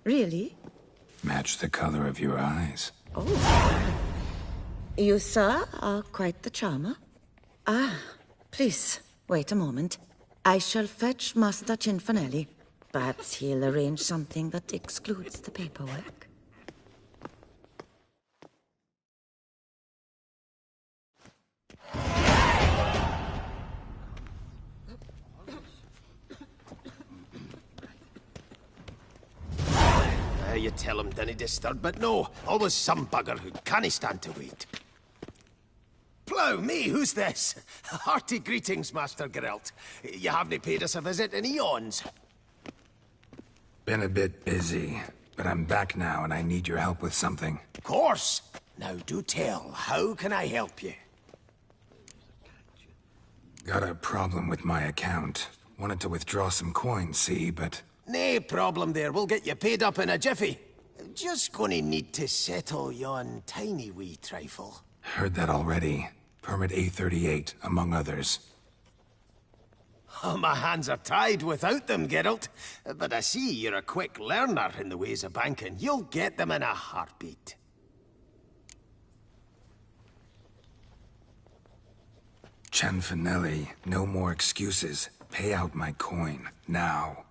Really? Match the color of your eyes. Oh. You, sir, are quite the charmer. Ah, please, wait a moment. I shall fetch Master Chanfanelli. Perhaps he'll arrange something that excludes the paperwork. You tell him dinna disturb, but no, always some bugger who can't stand to wait. Plough me, who's this? Hearty greetings, Master Geralt. You haven't paid us a visit in eons. Been a bit busy, but I'm back now and I need your help with something. Of course. Now do tell, how can I help you? Got a problem with my account. Wanted to withdraw some coins, see, but... Nae problem there, we'll get you paid up in a jiffy. Just gonna need to settle yon tiny wee trifle. Heard that already. Permit A38, among others. Oh, my hands are tied without them, Geralt. But I see you're a quick learner in the ways of banking. You'll get them in a heartbeat. Chanfanelli, no more excuses. Pay out my coin, now.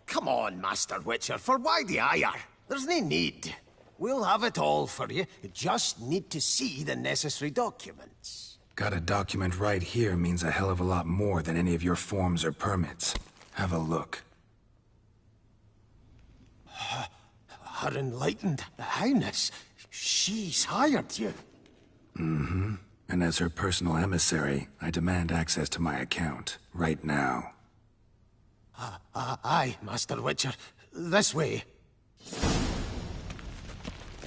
Come on, Master Witcher, for why the ire? There's no need. We'll have it all for you. You just need to see the necessary documents. Got a document right here means a hell of a lot more than any of your forms or permits. Have a look. Her Enlightened Highness, she's hired you. Mm-hmm. And as her personal emissary, I demand access to my account, right now. Aye, Master Witcher. This way.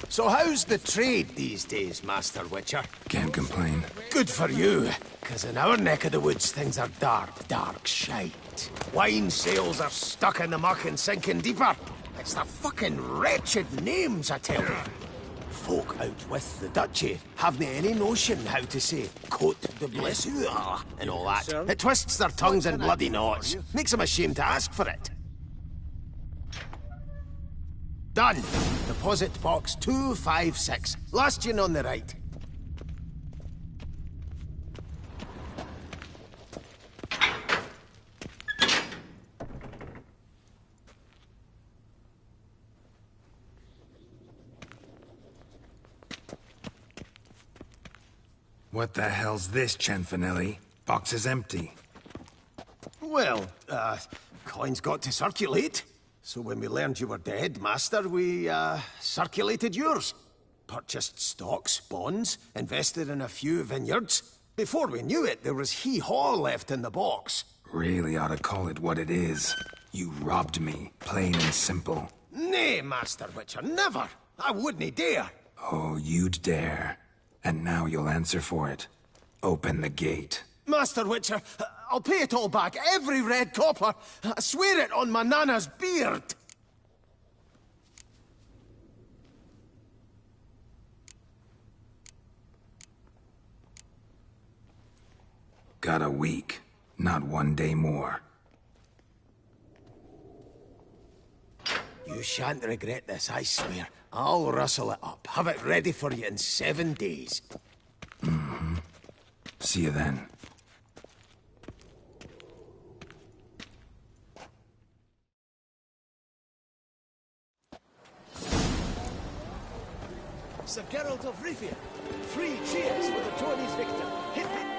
So how's the trade these days, Master Witcher? Can't complain. Good for you, because in our neck of the woods, things are dark, dark shite. Wine sales are stuck in the muck and sinking deeper. It's the fucking wretched names, I tell you. Folk out with the duchy haven't any notion how to say Côte de Blessure and all that. It twists their tongues in bloody knots. Makes them ashamed to ask for it. Done. Deposit box 256. Last one on the right. What the hell's this, Cianfanelli? Box is empty. Well, coins got to circulate. So when we learned you were dead, Master, we, circulated yours. Purchased stocks, bonds, invested in a few vineyards. Before we knew it, there was hee-haw left in the box. Really ought to call it what it is. You robbed me, plain and simple. Nay, Master Witcher, never! I wouldn't dare! Oh, you'd dare. And now you'll answer for it. Open the gate. Master Witcher, I'll pay it all back, every red copper. I swear it on my nana's beard. Got a week, not 1 day more. You shan't regret this, I swear. I'll rustle it up. Have it ready for you in 7 days. Mm-hmm. See you then. Sir Geralt of Rivia, 3 cheers for the tourney's victor. Hit me.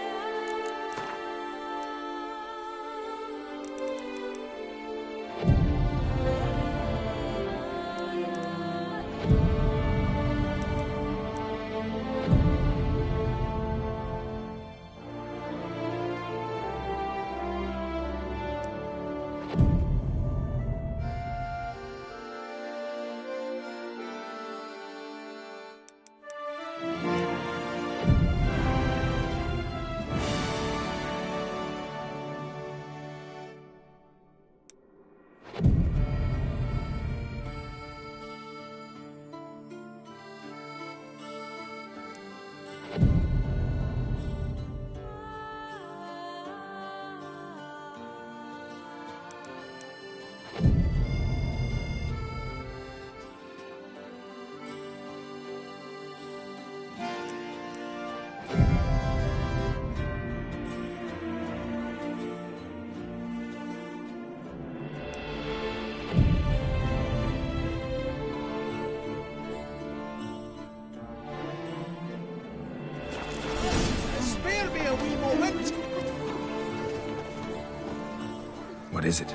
What is it?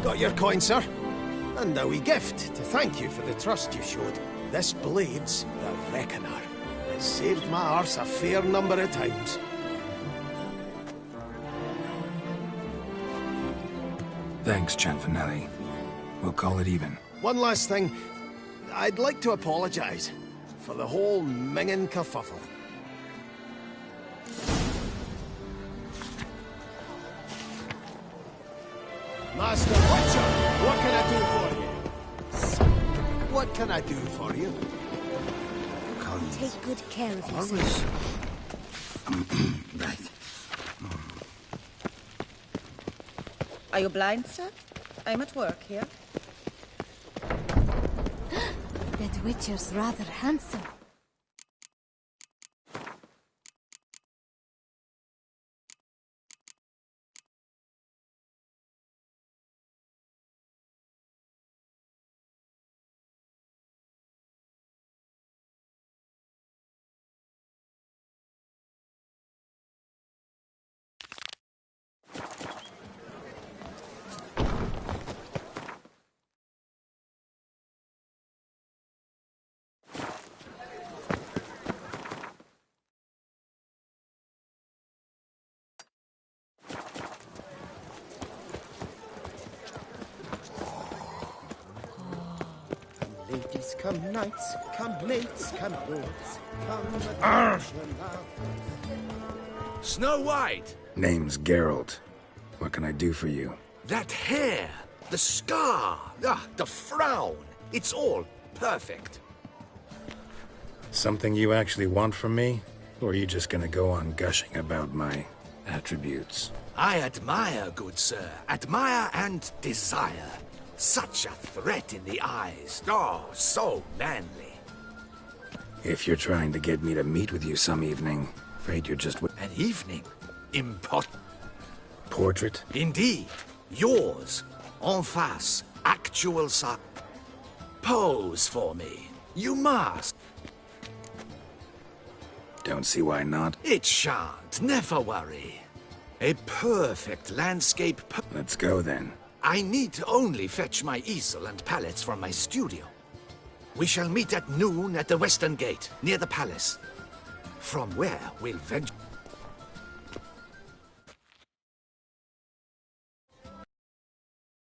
Got your coin, sir. And a wee gift to thank you for the trust you showed. This blade's the Reckoner. It saved my arse a fair number of times. Thanks, Cianfanelli. We'll call it even. One last thing. I'd like to apologize for the whole mingin' kerfuffle. Master Witcher, what can I do for you? What can I do for you? Take good care of yourself. Always. Right. Are you blind, sir? I'm at work here. That Witcher's rather handsome. Ladies, come knights, come mates, come lords, come... Snow White! Name's Geralt. What can I do for you? That hair, the scar, the frown. It's all perfect. Something you actually want from me? Or are you just gonna go on gushing about my attributes? I admire, good sir. Admire and desire. Such a threat in the eyes. Oh, so manly. If you're trying to get me to meet with you some evening, afraid you're just... An evening? Portrait? Indeed. Yours. En face. Actual pose for me. You must. Don't see why not. It shan't. Never worry. A perfect landscape... Let's go then. I need only fetch my easel and pallets from my studio. We shall meet at noon at the western gate, near the palace. From where we'll venture...